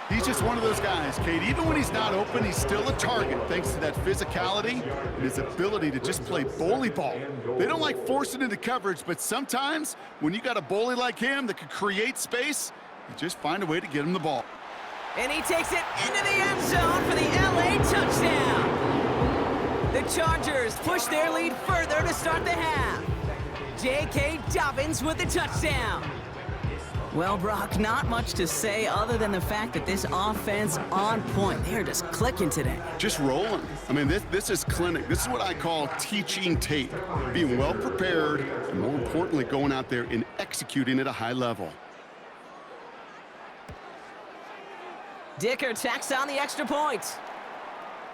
S4: He's just one of those guys, Kate. Even when he's not open, he's still a target thanks to that physicality and his ability to just play bully ball. They don't like forcing into coverage, but sometimes when you got a bully like him that could create space, you just find a way to get him the ball.
S3: And he takes it into the end zone for the LA touchdown. The Chargers push their lead further to start the half. J.K. Dobbins with the touchdown. Well, Brock, not much to say other than the fact that this offense on point. They are just clicking today.
S4: Just rolling. I mean, this is clinic. This is what I call teaching tape. Being well prepared, and more importantly, going out there and executing at a high level.
S3: Dicker tacks on the extra point.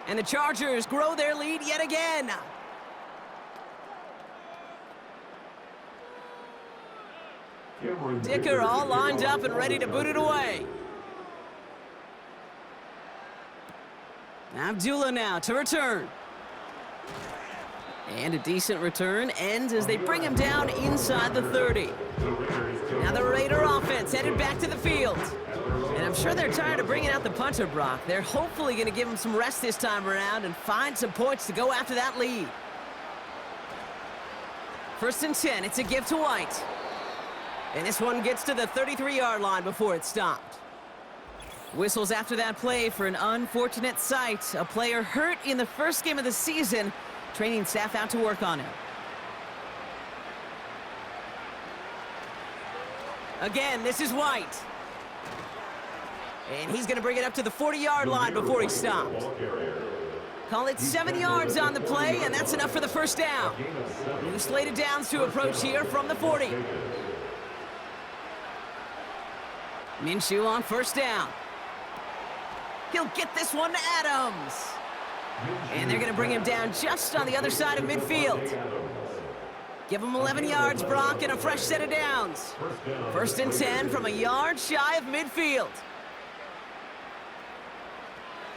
S3: And the Chargers grow their lead yet again. Dicker all lined up and ready to boot it away. Abdullah now to return. And a decent return ends as they bring him down inside the 30. Now the Raider offense headed back to the field. And I'm sure they're tired of bringing out the punter, Brock. They're hopefully going to give him some rest this time around and find some points to go after that lead. 1st and 10, it's a give to White. And this one gets to the 33-yard line before it's stopped. Whistles after that play for an unfortunate sight. A player hurt in the first game of the season. Training staff out to work on him. Again, this is White. And he's going to bring it up to the 40-yard line before he stops. Call it 7 yards on the play, and that's enough for the 1st down. New slated downs to approach here from the 40. Minshew on 1st down. He'll get this one to Adams. And they're going to bring him down just on the other side of midfield. Give him 11 yards, Brock, and a fresh set of downs. 1st and 10 from a yard shy of midfield.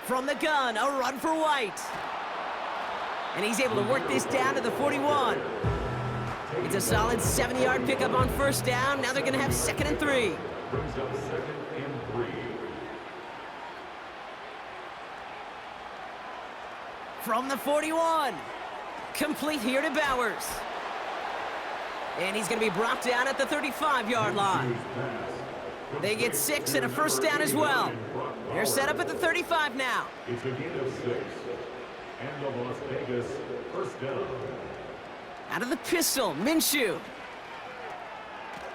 S3: From the gun, a run for White. And he's able to work this down to the 41. It's a solid 7-yard pickup on 1st down. Now they're going to have 2nd and 3.
S6: Brings up 2nd and 3.
S3: From the 41. Complete here to Bowers. And he's going to be brought down at the 35-yard line. They get 6 and a first down as well. They're set up at the 35 now.
S6: It's a gain of 6. And the Las Vegas first down.
S3: Out of the pistol, Minshew.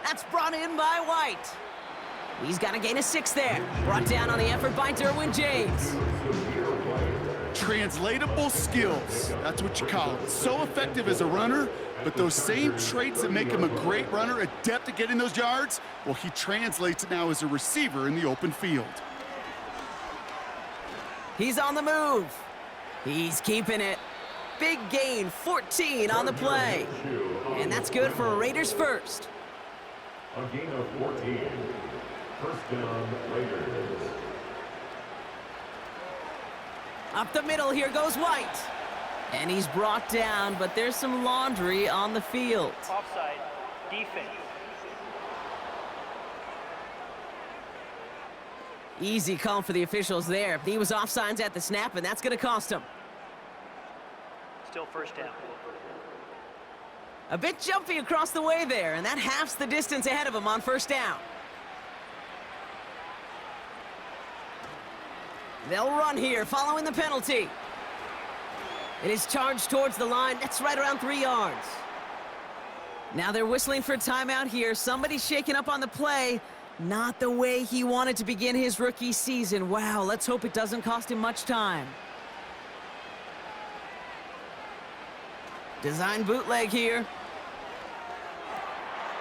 S3: That's brought in by White. He's got a gain of 6 there. Brought down on the effort by Derwin James.
S4: Translatable skills. That's what you call it. So effective as a runner, but those same traits that make him a great runner, adept at getting those yards, well, he translates it now as a receiver in the open field.
S3: He's on the move. He's keeping it. Big gain, 14 on the play. And that's good for Raiders first.
S6: A gain of 14. First down, Raiders.
S3: Up the middle, here goes White. And he's brought down, but there's some laundry on the field.
S5: Offside. Defense.
S3: Easy call for the officials there. He was offsides at the snap, and that's going to cost him.
S5: Still first down.
S3: A bit jumpy across the way there, and that halves the distance ahead of him on first down. They'll run here following the penalty. It is charged towards the line. That's right around 3 yards. Now they're whistling for timeout here. Somebody's shaking up on the play. Not the way he wanted to begin his rookie season. Wow, let's hope it doesn't cost him much time. Design bootleg here.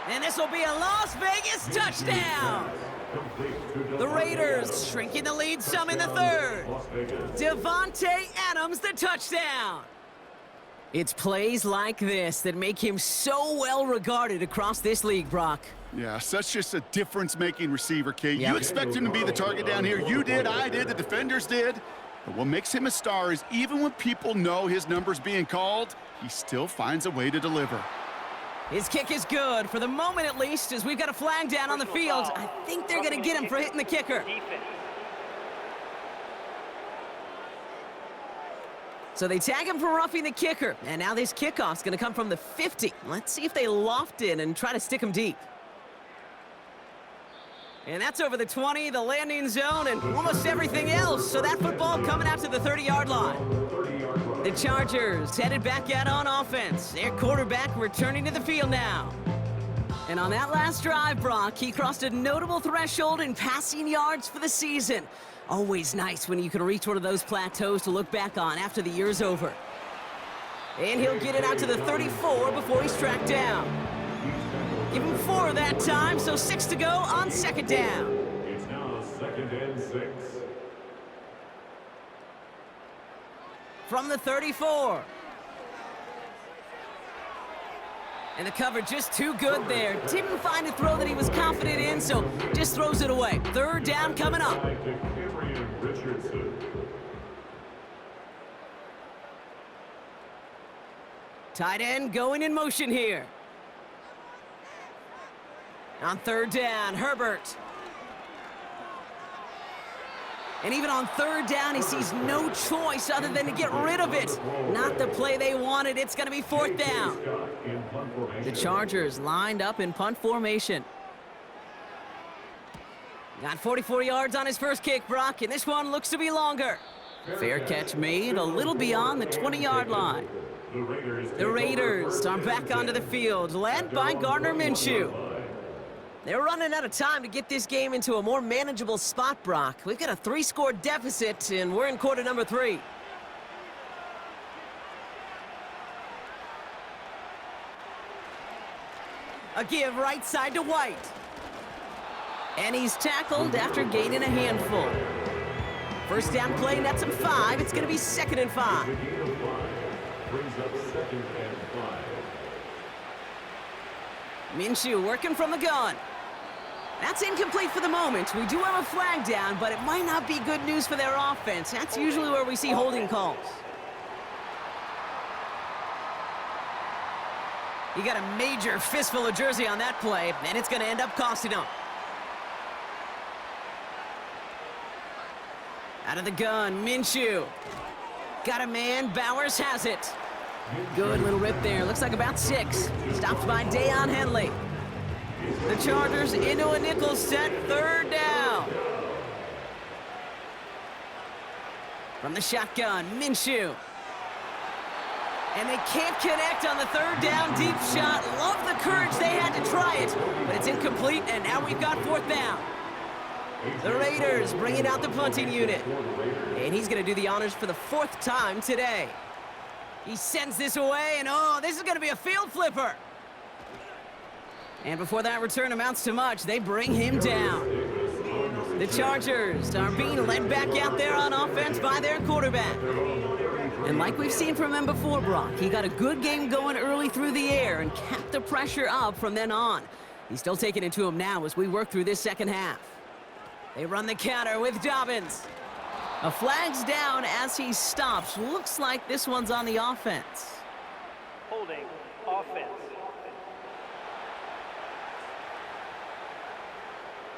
S3: And this will be a Las Vegas touchdown. The Raiders shrinking the lead some in the third. Devontae Adams, the touchdown. It's plays like this that make him so well regarded across this league, Brock.
S4: Yeah, such just a difference-making receiver, Kate.
S3: Yeah.
S4: You expect him to be the target down here. You did, I did, the defenders did. But what makes him a star is even when people know his number's being called, he still finds a way to deliver.
S3: His kick is good, for the moment at least, as we've got a flag down on the field. I think they're going to get him for hitting the kicker.
S5: Defense.
S3: So they tag him for roughing the kicker. And now this kickoff's going to come from the 50. Let's see if they loft it and try to stick him deep. And that's over the 20, the landing zone, and almost everything else. So that football coming out to the 30-yard line. The Chargers headed back out on offense. Their quarterback returning to the field now. And on that last drive, Brock, he crossed a notable threshold in passing yards for the season. Always nice when you can reach one of those plateaus to look back on after the year's over. And he'll get it out to the 34 before he's tracked down. Give him 4 that time, so 6 to go on second down.
S6: It's now 2nd and 6.
S3: From the 34. And the cover just too good there. Didn't find a throw that he was confident in, so just throws it away. Third down coming up. Tight end going in motion here. On third down, Herbert. And even on third down, he sees no choice other than to get rid of it. Not the play they wanted. It's going to be fourth down. The Chargers lined up in punt formation. Got 44 yards on his first kick, Brock, and this one looks to be longer. Fair catch made a little beyond the 20-yard line. The Raiders are back onto the field, led by Gardner Minshew. They're running out of time to get this game into a more manageable spot, Brock. We've got a 3-score deficit, and we're in quarter number 3. A give right side to White. And he's tackled after gaining a handful. First down play, nets him 5. It's going to be 2nd and 5.
S6: Brings up 2nd and 5.
S3: Minshew working from the gun. That's incomplete for the moment. We do have a flag down, but it might not be good news for their offense. That's usually where we see holding calls. He got a major fistful of jersey on that play, and it's going to end up costing him. Out of the gun, Minshew. Got a man, Bowers has it. Good little rip there. Looks like about 6. Stopped by Deion Henley. The Chargers into a nickel set, 3rd down. From the shotgun, Minshew. And they can't connect on the 3rd down deep shot. Love the courage they had to try it, but it's incomplete, and now we've got 4th down. The Raiders bringing out the punting unit. And he's going to do the honors for the 4th time today. He sends this away, and oh, this is going to be a field flipper. And before that return amounts to much, they bring him down. The Chargers are being led back out there on offense by their quarterback. And like we've seen from him before, Brock, he got a good game going early through the air and kept the pressure up from then on. He's still taking it to him now as we work through this second half. They run the counter with Dobbins. A flag's down as he stops. Looks like this one's on the offense.
S5: Holding offense.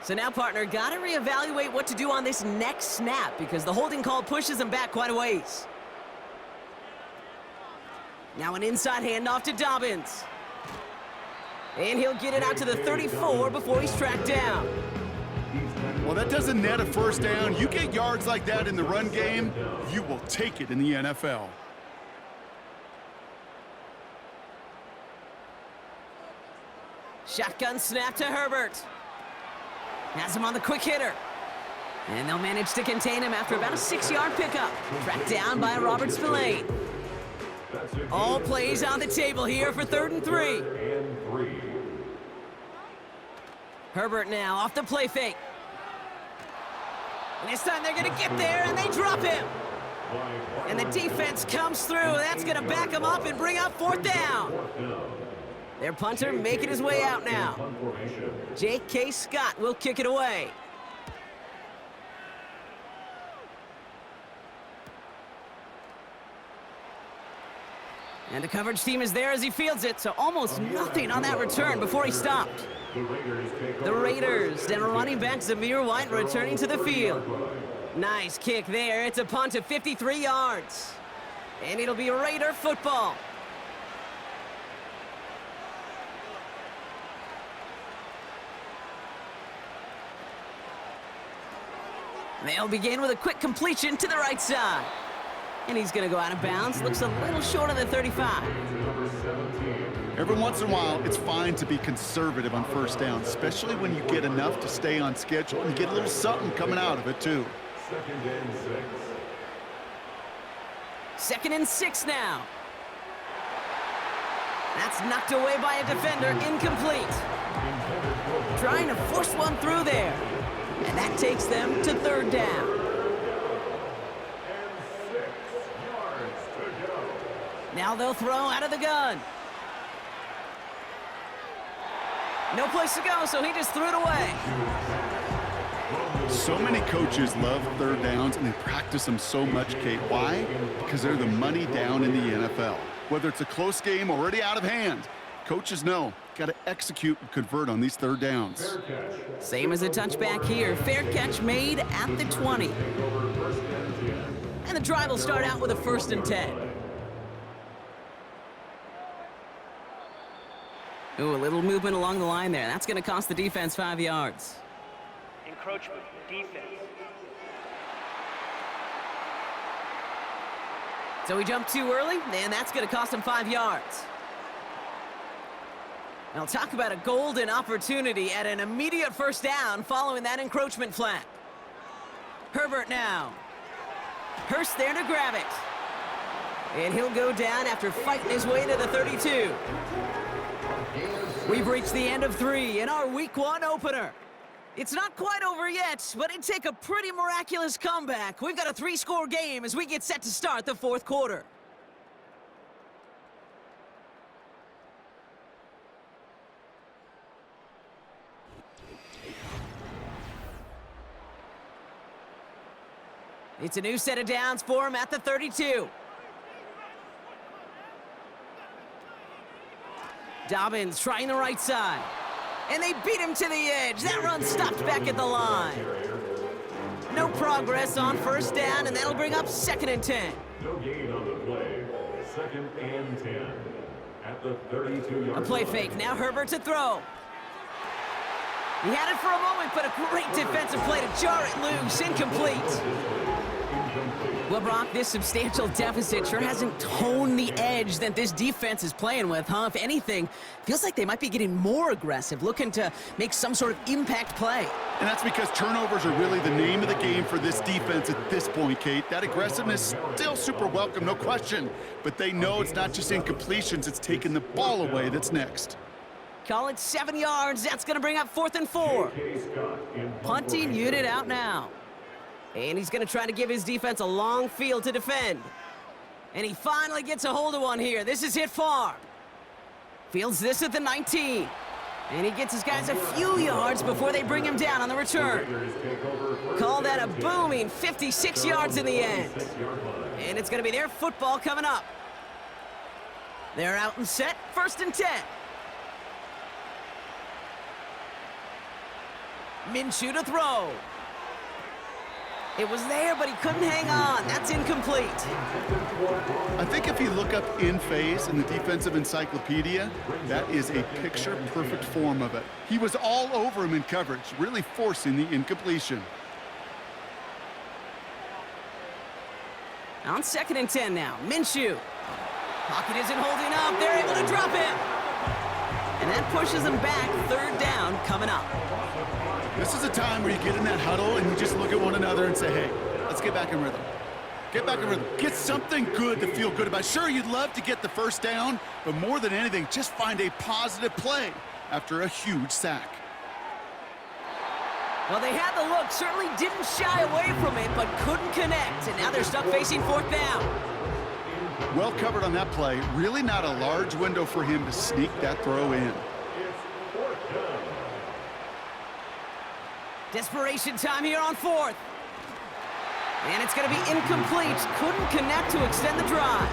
S3: So now, partner, got to reevaluate what to do on this next snap because the holding call pushes him back quite a ways. Now an inside handoff to Dobbins. And he'll get it out to the 34 before he's tracked down.
S4: Well, that doesn't net a 1st down. You get yards like that in the run game, you will take it in the NFL.
S3: Shotgun snap to Herbert. Has him on the quick hitter. And they'll manage to contain him after about a 6-yard pickup. Tracked down by Robert Spillane. All plays on the table here for 3rd and 3. Herbert now off the play fake. And this time they're going to get there, and they drop him. And the defense comes through. That's going to back him up and bring up 4th down. Their punter making his way out now. J.K. Scott will kick it away. And the coverage team is there as he fields it, so almost nothing on that return before he stopped. The Raiders and running back Zamir White returning to the field. Nice kick there. It's a punt of 53 yards. And it'll be Raider football. They'll begin with a quick completion to the right side. And he's going to go out of bounds. Looks a little short of the 35.
S4: Every once in a while, it's fine to be conservative on 1st down, especially when you get enough to stay on schedule and you get a little something coming out of it, too.
S3: 2nd and 6 now. That's knocked away by a defender, incomplete. Trying to force one through there. And that takes them to 3rd down. Now they'll throw out of the gun. No place to go, so he just threw it away.
S4: So many coaches love 3rd downs, and they practice them so much, Kate. Why? Because they're the money down in the NFL. Whether it's a close game already out of hand, coaches know, got to execute and convert on these 3rd downs.
S3: Same as a touchback here. Fair catch made at the 20. And the drive will start out with a 1st and 10. Ooh, a little movement along the line there. That's going to cost the defense 5 yards.
S5: Encroachment, defense.
S3: So he jumped too early, and that's going to cost him 5 yards. Now talk about a golden opportunity at an immediate 1st down following that encroachment flag. Herbert now. Hurst there to grab it. And he'll go down after fighting his way to the 32. We've reached the end of 3 in our Week 1 opener. It's not quite over yet, but it'd take a pretty miraculous comeback. We've got a 3-score game as we get set to start the 4th quarter. It's a new set of downs for him at the 32. Dobbins trying the right side. And they beat him to the edge. That run stopped back at the line. No progress on 1st down, and that'll bring up 2nd and 10.
S6: No gain on the play. Second and 10 at the 32-yard
S3: A play
S6: line.
S3: fake. Now Herbert to throw. He had it for a moment, but a great defensive play to jar it loose. Incomplete. Well, Brock, this substantial deficit sure hasn't toned the edge that this defense is playing with, huh? If anything, feels like they might be getting more aggressive, looking to make some sort of impact play.
S4: And that's because turnovers are really the name of the game for this defense at this point, Kate. That aggressiveness still super welcome, no question. But they know it's not just incompletions, it's taking the ball away that's next.
S3: Call it 7 yards. That's going to bring up 4th and 4. Punting unit out now. And he's going to try to give his defense a long field to defend. And he finally gets a hold of one here. This is hit far. Fields this at the 19. And he gets his guys a few yards before they bring him down on the return. Call that a booming 56 yards in the end. And it's going to be their football coming up. They're out and set. 1st and 10. Minshew to throw. It was there, but he couldn't hang on. That's incomplete.
S4: I think if you look up in phase in the defensive encyclopedia, that is a picture-perfect form of it. He was all over him in coverage, really forcing the incompletion.
S3: On 2nd and 10 now, Minshew. Pocket isn't holding up. They're able to drop him. And that pushes them back. 3rd down coming up.
S4: This is a time where you get in that huddle and you just look at one another and say, hey, let's get back in rhythm. Get back in rhythm. Get something good to feel good about. Sure, you'd love to get the 1st down, but more than anything, just find a positive play after a huge sack.
S3: Well, they had the look, certainly didn't shy away from it, but couldn't connect. And now they're stuck facing 4th down.
S4: Well covered on that play. Really not a large window for him to sneak that throw in.
S3: Desperation time here on 4th. And it's going to be incomplete. Couldn't connect to extend the drive.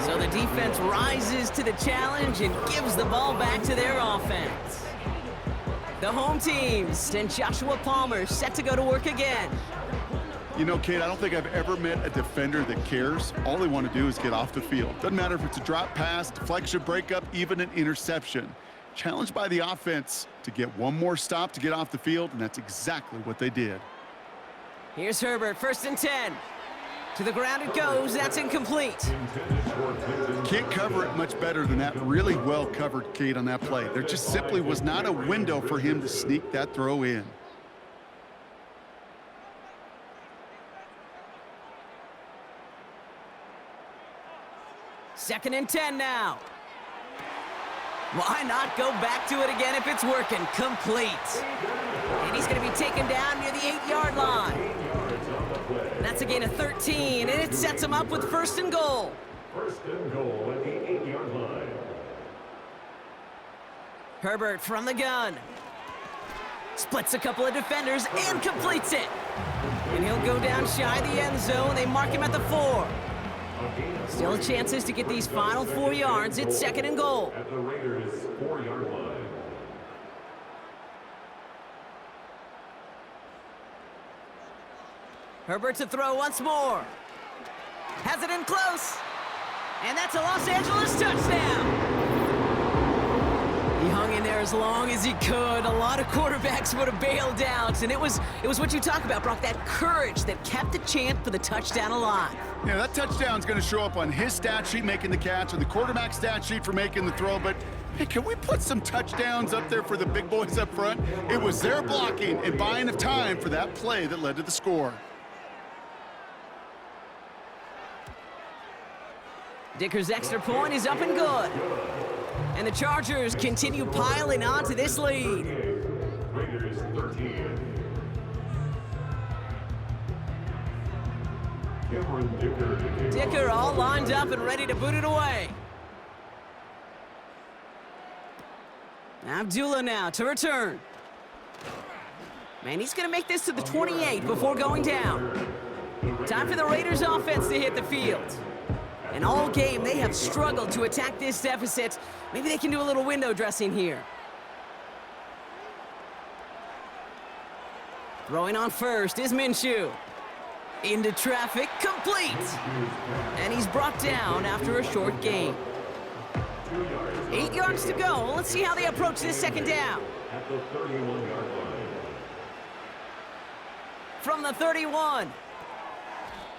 S3: So the defense rises to the challenge and gives the ball back to their offense. The home teams and Joshua Palmer set to go to work again.
S4: You know, Kate, I don't think I've ever met a defender that cares. All they want to do is get off the field. Doesn't matter if it's a drop pass, deflection, breakup, even an interception. Challenged by the offense to get one more stop to get off the field, and that's exactly what they did.
S3: Here's Herbert, 1st and 10. To the ground it goes. That's incomplete.
S4: Can't cover it much better than that. Really well covered, Kate, on that play. There just simply was not a window for him to sneak that throw in.
S3: Second and 10 now. Why not go back to it again if it's working? Complete. And he's going to be taken down near the 8-yard line. That's a gain of 13, and it sets him up with 1st and goal.
S6: 1st and goal at the 8-yard line.
S3: Herbert from the gun. Splits a couple of defenders and completes it. And he'll go down shy of the end zone. They mark him at the 4. Still chances to get these final 4 yards. It's 2nd and goal.
S6: At the Raiders' 4-yard line.
S3: Herbert to throw once more. Has it in close. And that's a Los Angeles touchdown. He hung in there as long as he could. A lot of quarterbacks would have bailed out. And it was what you talk about, Brock, that courage that kept the chance for the touchdown alive.
S4: Yeah, that touchdown's going to show up on his stat sheet making the catch or the quarterback stat sheet for making the throw, but hey, can we put some touchdowns up there for the big boys up front? It was their blocking and buying of time for that play that led to the score.
S3: Dicker's extra point is up and good. And the Chargers continue piling on to this lead.
S6: Raiders 13. Cameron Dicker.
S3: Dicker all lined up and ready to boot it away. Abdullah now to return. Man, he's going to make this to the 28 before going down. Time for the Raiders offense to hit the field. And all game, they have struggled to attack this deficit. Maybe they can do a little window dressing here. Throwing on first is Minshew. Into traffic, complete. And he's brought down after a short gain. 8 yards to go. Let's see how they approach this second down.
S6: At the 31-yard line.
S3: From the 31.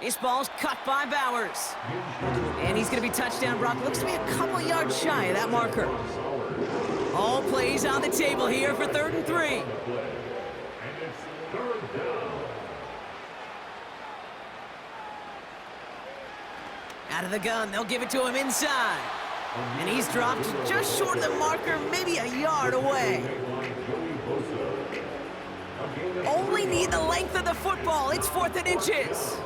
S3: This ball's cut by Bowers. And he's going to be touchdown, Brock. Looks to be a couple yards shy of that marker. All plays on the table here for 3rd and 3.
S6: And it's 3rd down.
S3: Out of the gun, they'll give it to him inside. And he's dropped just short of the marker, maybe a yard away. Only need the length of the football. It's 4th and inches.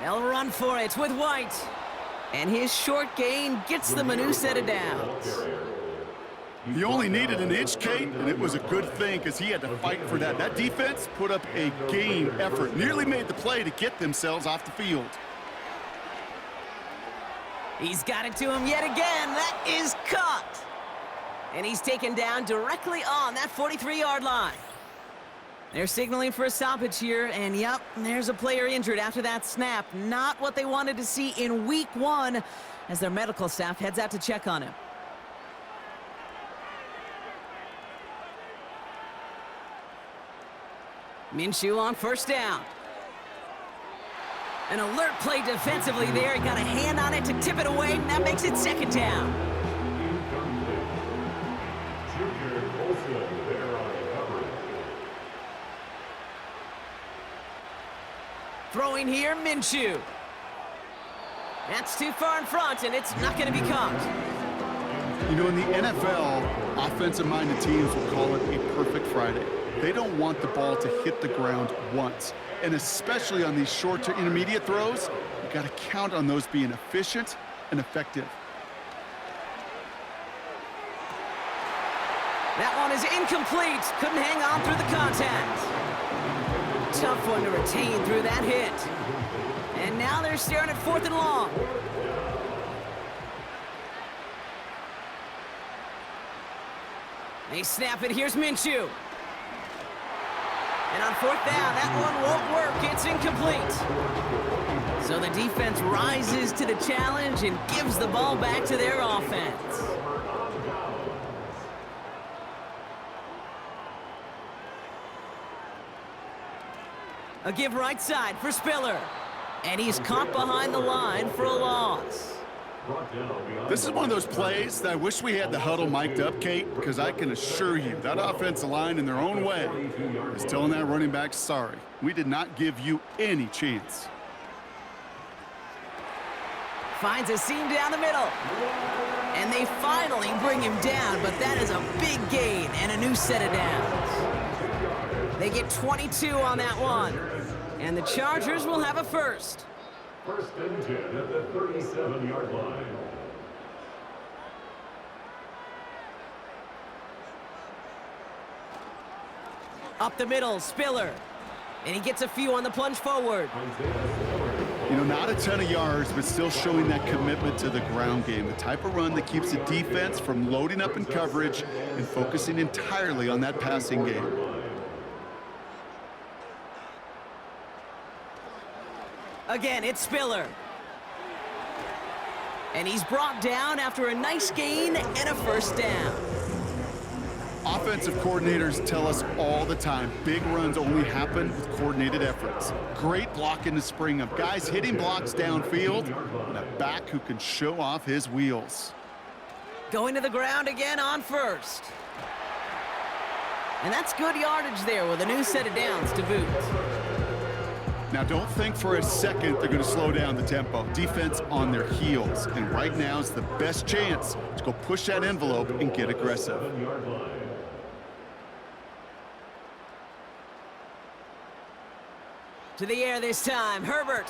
S3: They'll run for it with White. And his short gain gets them a new set of downs.
S4: He only needed an inch, Kate, and it was a good thing because he had to fight for that. That defense put up a game effort, nearly made the play to get themselves off the field.
S3: He's got it to him yet again. That is cut. And he's taken down directly on that 43-yard line. They're signaling for a stoppage here, and yep, there's a player injured after that snap. Not what they wanted to see in week 1 as their medical staff heads out to check on him. Minshew on 1st down. An alert play defensively there. He got a hand on it to tip it away, and that makes it 2nd down.
S6: Junior Olsen there on coverage.
S3: Throwing here, Minshew. That's too far in front, and it's not going to be caught.
S4: You know, in the NFL, offensive-minded teams will call it a perfect Friday. They don't want the ball to hit the ground once. And especially on these short to intermediate throws, you got to count on those being efficient and effective.
S3: That one is incomplete. Couldn't hang on through the contact. Tough one to retain through that hit. And now they're staring at 4th and long. They snap it. Here's Minshew. And on 4th down, that one won't work. It's incomplete. So the defense rises to the challenge and gives the ball back to their offense. A give right side for Spiller. And he's caught behind the line for a loss.
S4: This is one of those plays that I wish we had the huddle mic'd up, Kate, because I can assure you that offensive line in their own way is telling that running back, sorry, we did not give you any chance.
S3: Finds a seam down the middle. And they finally bring him down, but that is a big gain and a new set of downs. They get 22 on that one. And the Chargers will have a first.
S6: 1st and 10 at the 37-yard line.
S3: Up the middle, Spiller. And he gets a few on the plunge forward.
S4: You know, not a ton of yards, but still showing that commitment to the ground game. The type of run that keeps the defense from loading up in coverage and focusing entirely on that passing game.
S3: Again, it's Spiller. And he's brought down after a nice gain and a 1st down.
S4: Offensive coordinators tell us all the time, big runs only happen with coordinated efforts. Great block in the spring of guys hitting blocks downfield and a back who can show off his wheels.
S3: Going to the ground again on 1st. And that's good yardage there with a new set of downs to boot.
S4: Now, don't think for a second they're going to slow down the tempo. Defense on their heels. And right now is the best chance to go push that envelope and get aggressive.
S3: To the air this time, Herbert.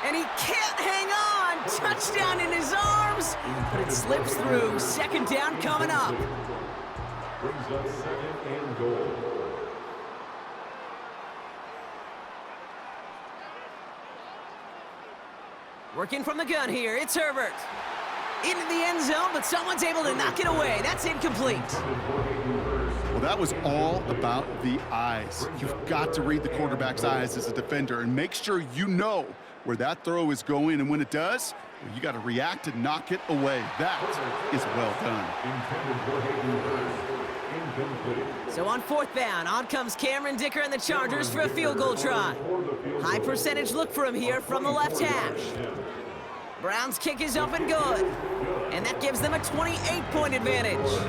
S3: And he can't hang on. Touchdown in his arms, but it slips through. 2nd down coming up.
S6: Brings up 2nd and goal.
S3: Working from the gun here, it's Herbert. Into the end zone, but someone's able to knock it away. That's incomplete.
S4: Well, that was all about the eyes. You've got to read the quarterback's eyes as a defender and make sure you know where that throw is going, and when it does, well, you got to react and knock it away. That is well done.
S3: So on 4th down, on comes Cameron Dicker and the Chargers for a field goal try. High percentage look for him here from the left hash. Brown's kick is up and good, and that gives them a 28-point advantage.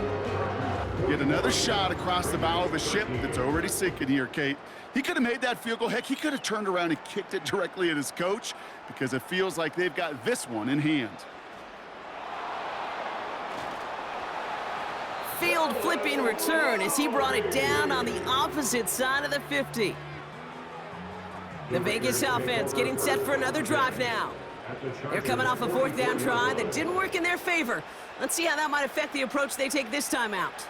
S4: Yet another shot across the bow of a ship that's already sinking here, Kate. He could have made that field goal. Heck, he could have turned around and kicked it directly at his coach because it feels like they've got this one in hand.
S3: Field flipping return as he brought it down on the opposite side of the 50. The Vegas offense getting set for another drive now. They're coming off a 4th down try that didn't work in their favor. Let's see how that might affect the approach they take this time out.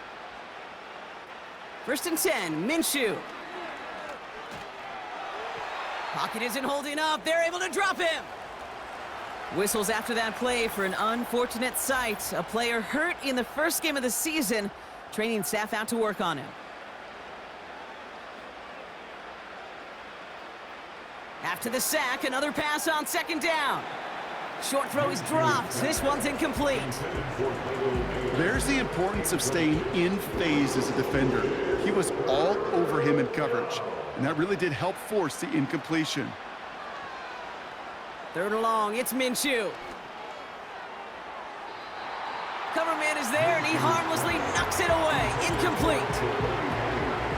S3: 1st and 10, Minshew. Pocket isn't holding up. They're able to drop him. Whistles after that play for an unfortunate sight. A player hurt in the first game of the season. Training staff out to work on him. After the sack, another pass on 2nd down. Short throw is dropped. This one's incomplete.
S4: There's the importance of staying in phase as a defender. He was all over him in coverage, and that really did help force the incompletion.
S3: 3rd and long, it's Minshew. Cover man is there, and he harmlessly knocks it away. Incomplete.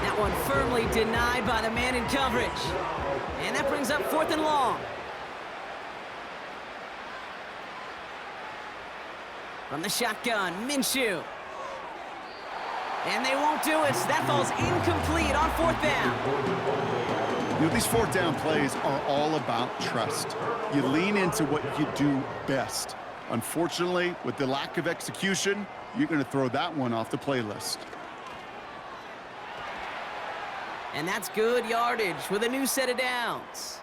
S3: That one firmly denied by the man in coverage. And that brings up 4th and long. From the shotgun, Minshew. And they won't do it. That falls incomplete on 4th down.
S4: You know, these 4th down plays are all about trust. You lean into what you do best. Unfortunately, with the lack of execution, you're going to throw that one off the playlist.
S3: And that's good yardage with a new set of downs.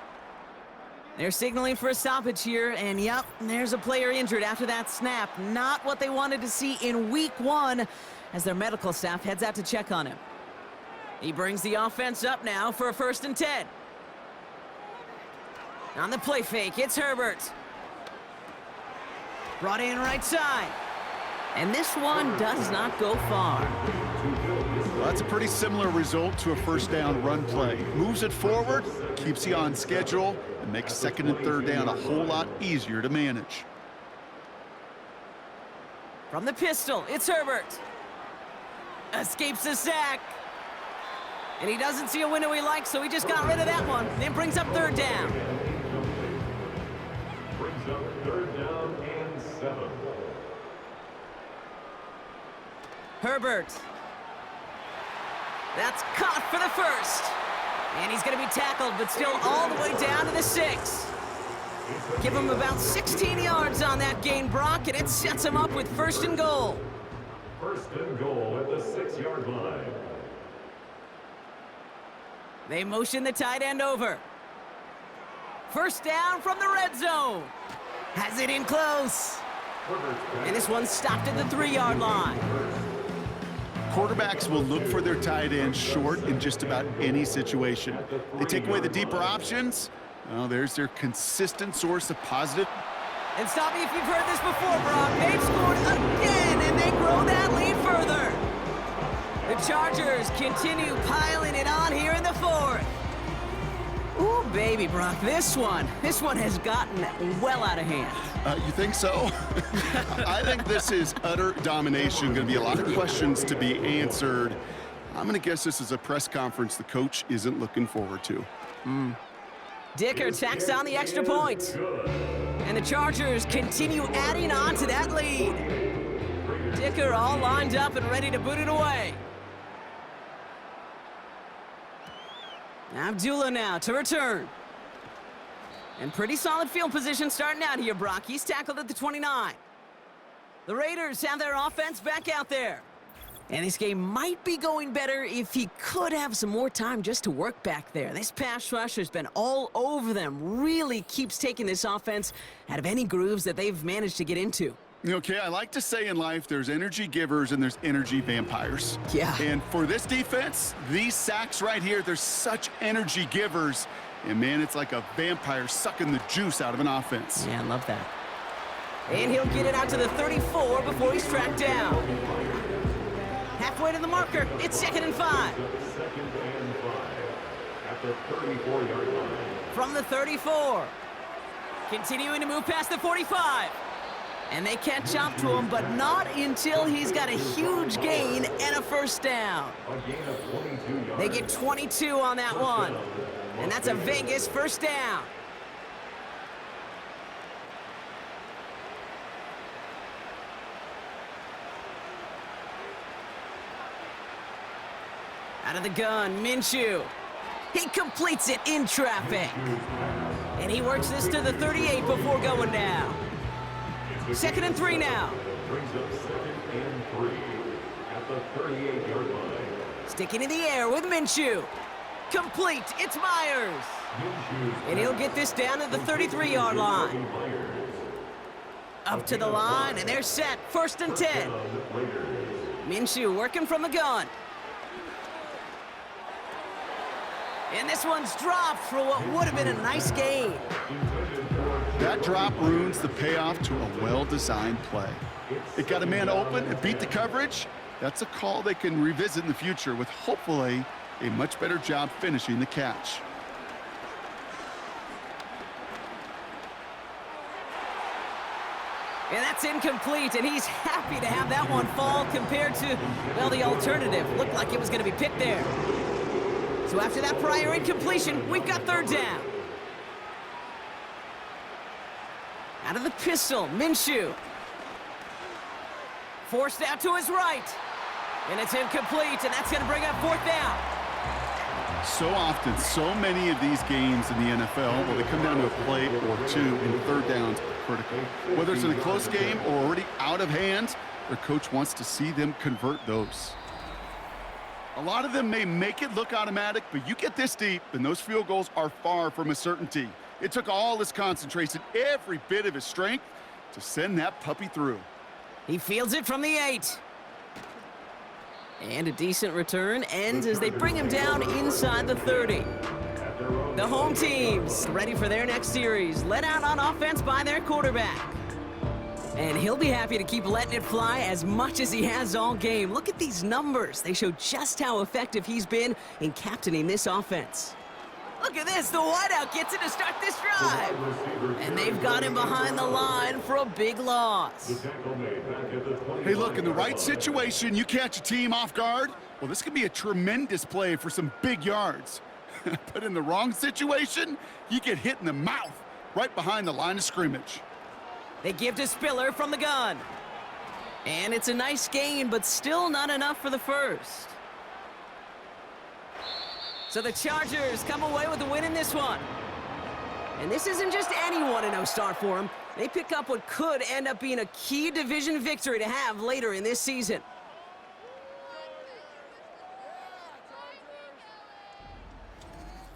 S3: They're signaling for a stoppage here, and yep, there's a player injured after that snap. Not what they wanted to see in week 1 as their medical staff heads out to check on him. He brings the offense up now for a 1st and 10. On the play fake, it's Herbert. Brought in right side. And this one does not go far.
S4: Well, that's a pretty similar result to a 1st down run play. Moves it forward, keeps you on schedule, and makes 2nd and 3rd down a whole lot easier to manage.
S3: From the pistol, it's Herbert. Escapes the sack. And he doesn't see a window he likes, so he just got rid of that one. Then brings up 3rd down.
S6: Brings up 3rd down and 7.
S3: Herbert. That's caught for the 1st. And he's going to be tackled, but still all the way down to the 6. Give him about 16 yards on that gain, Brock, and it sets him up with 1st and goal.
S6: 1st and goal at the 6-yard line.
S3: They motion the tight end over. 1st down from the red zone. Has it in close. And this one's stopped at the 3-yard line.
S4: Quarterbacks will look for their tight end short in just about any situation. They take away the deeper options. Well, there's their consistent source of positive.
S3: And stop me if you've heard this before, Brock. They've scored again, and they grow that lead further. The Chargers continue piling it on here in the 4th. Ooh, baby, Brock, this one has gotten well out of hand.
S4: You think so? I think this is utter domination. Going to be a lot of questions to be answered. I'm going to guess this is a press conference the coach isn't looking forward to.
S3: Dicker tacks on the extra point. And the Chargers continue adding on to that lead. Dicker all lined up and ready to boot it away. Abdullah now to return. And pretty solid field position starting out here, Brock. He's tackled at the 29. The Raiders have their offense back out there. And this game might be going better if he could have some more time just to work back there. This pass rush has been all over them. Really keeps taking this offense out of any grooves that they've managed to get into.
S4: Okay, I like to say in life there's energy givers and there's energy vampires.
S3: Yeah.
S4: And for this defense, these sacks right here, they're such energy givers. And, man, it's like a vampire sucking the juice out of an offense.
S3: Yeah, I love that. And he'll get it out to the 34 before he's tracked down. Halfway to the marker. It's 2nd and 5.
S6: Second and 5 at the 34-yard line.
S3: From the 34. Continuing to move past the 45. And they catch up to him, but not until he's got a huge gain and a first down.
S6: A gain of 22 yards.
S3: They get 22 on that one. And that's a Vegas first down. Out of the gun, Minshew. He completes it in traffic. And he works this to the 38 before going down. 2nd and 3 now.
S6: Brings up 2nd and 3 at the 38-yard line.
S3: Sticking in the air with Minshew. Complete, it's Myers. And he'll get this down to the 33-yard line. Up to the line, and they're set. 1st and 10. Minshew working from the gun. And this one's dropped for what would have been a nice gain.
S4: That drop ruins the payoff to a well-designed play. It got a man open and beat the coverage. That's a call they can revisit in the future with hopefully a much better job finishing the catch.
S3: And that's incomplete, and he's happy to have that one fall compared to, well, the alternative. Looked like it was going to be picked there. So after that prior incompletion, we've got 3rd down. Out of the pistol, Minshew. Forced out to his right. And it's incomplete, and that's going to bring up 4th down.
S4: So often, so many of these games in the NFL, well, they come down to a play or two, and 3rd downs are critical. Whether it's in a close game or already out of hand, their coach wants to see them convert those. A lot of them may make it look automatic, but you get this deep, and those field goals are far from a certainty. It took all his concentration, every bit of his strength, to send that puppy through.
S3: He fields it from the 8. And a decent return ends as they bring him down inside the 30. The home team's ready for their next series, led out on offense by their quarterback. And he'll be happy to keep letting it fly as much as he has all game. Look at these numbers. They show just how effective he's been in captaining this offense. Look at this. The wideout gets it to start this drive. And they've got him behind the line for a big loss.
S4: Hey, look, in the right situation, you catch a team off guard. Well, this could be a tremendous play for some big yards. But in the wrong situation, you get hit in the mouth right behind the line of scrimmage.
S3: They give to Spiller from the gun. And it's a nice gain, but still not enough for the first. So the Chargers come away with the win in this one. And this isn't just any 1-0 start for them. They pick up what could end up being a key division victory to have later in this season.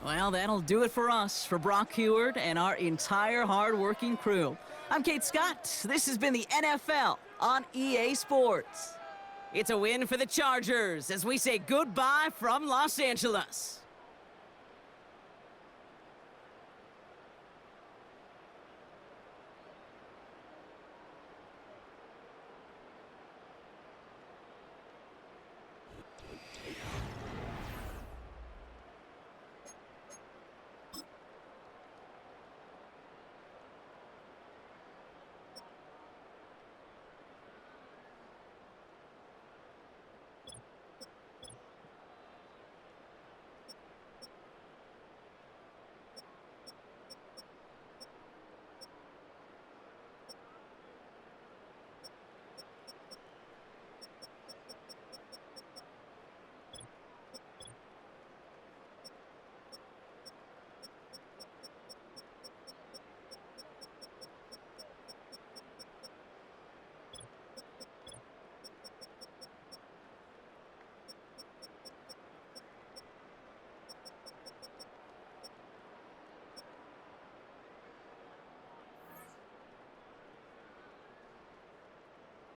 S3: Well, that'll do it for us, for Brock Huard and our entire hard-working crew. I'm Kate Scott. This has been the NFL on EA Sports. It's a win for the Chargers as we say goodbye from Los Angeles.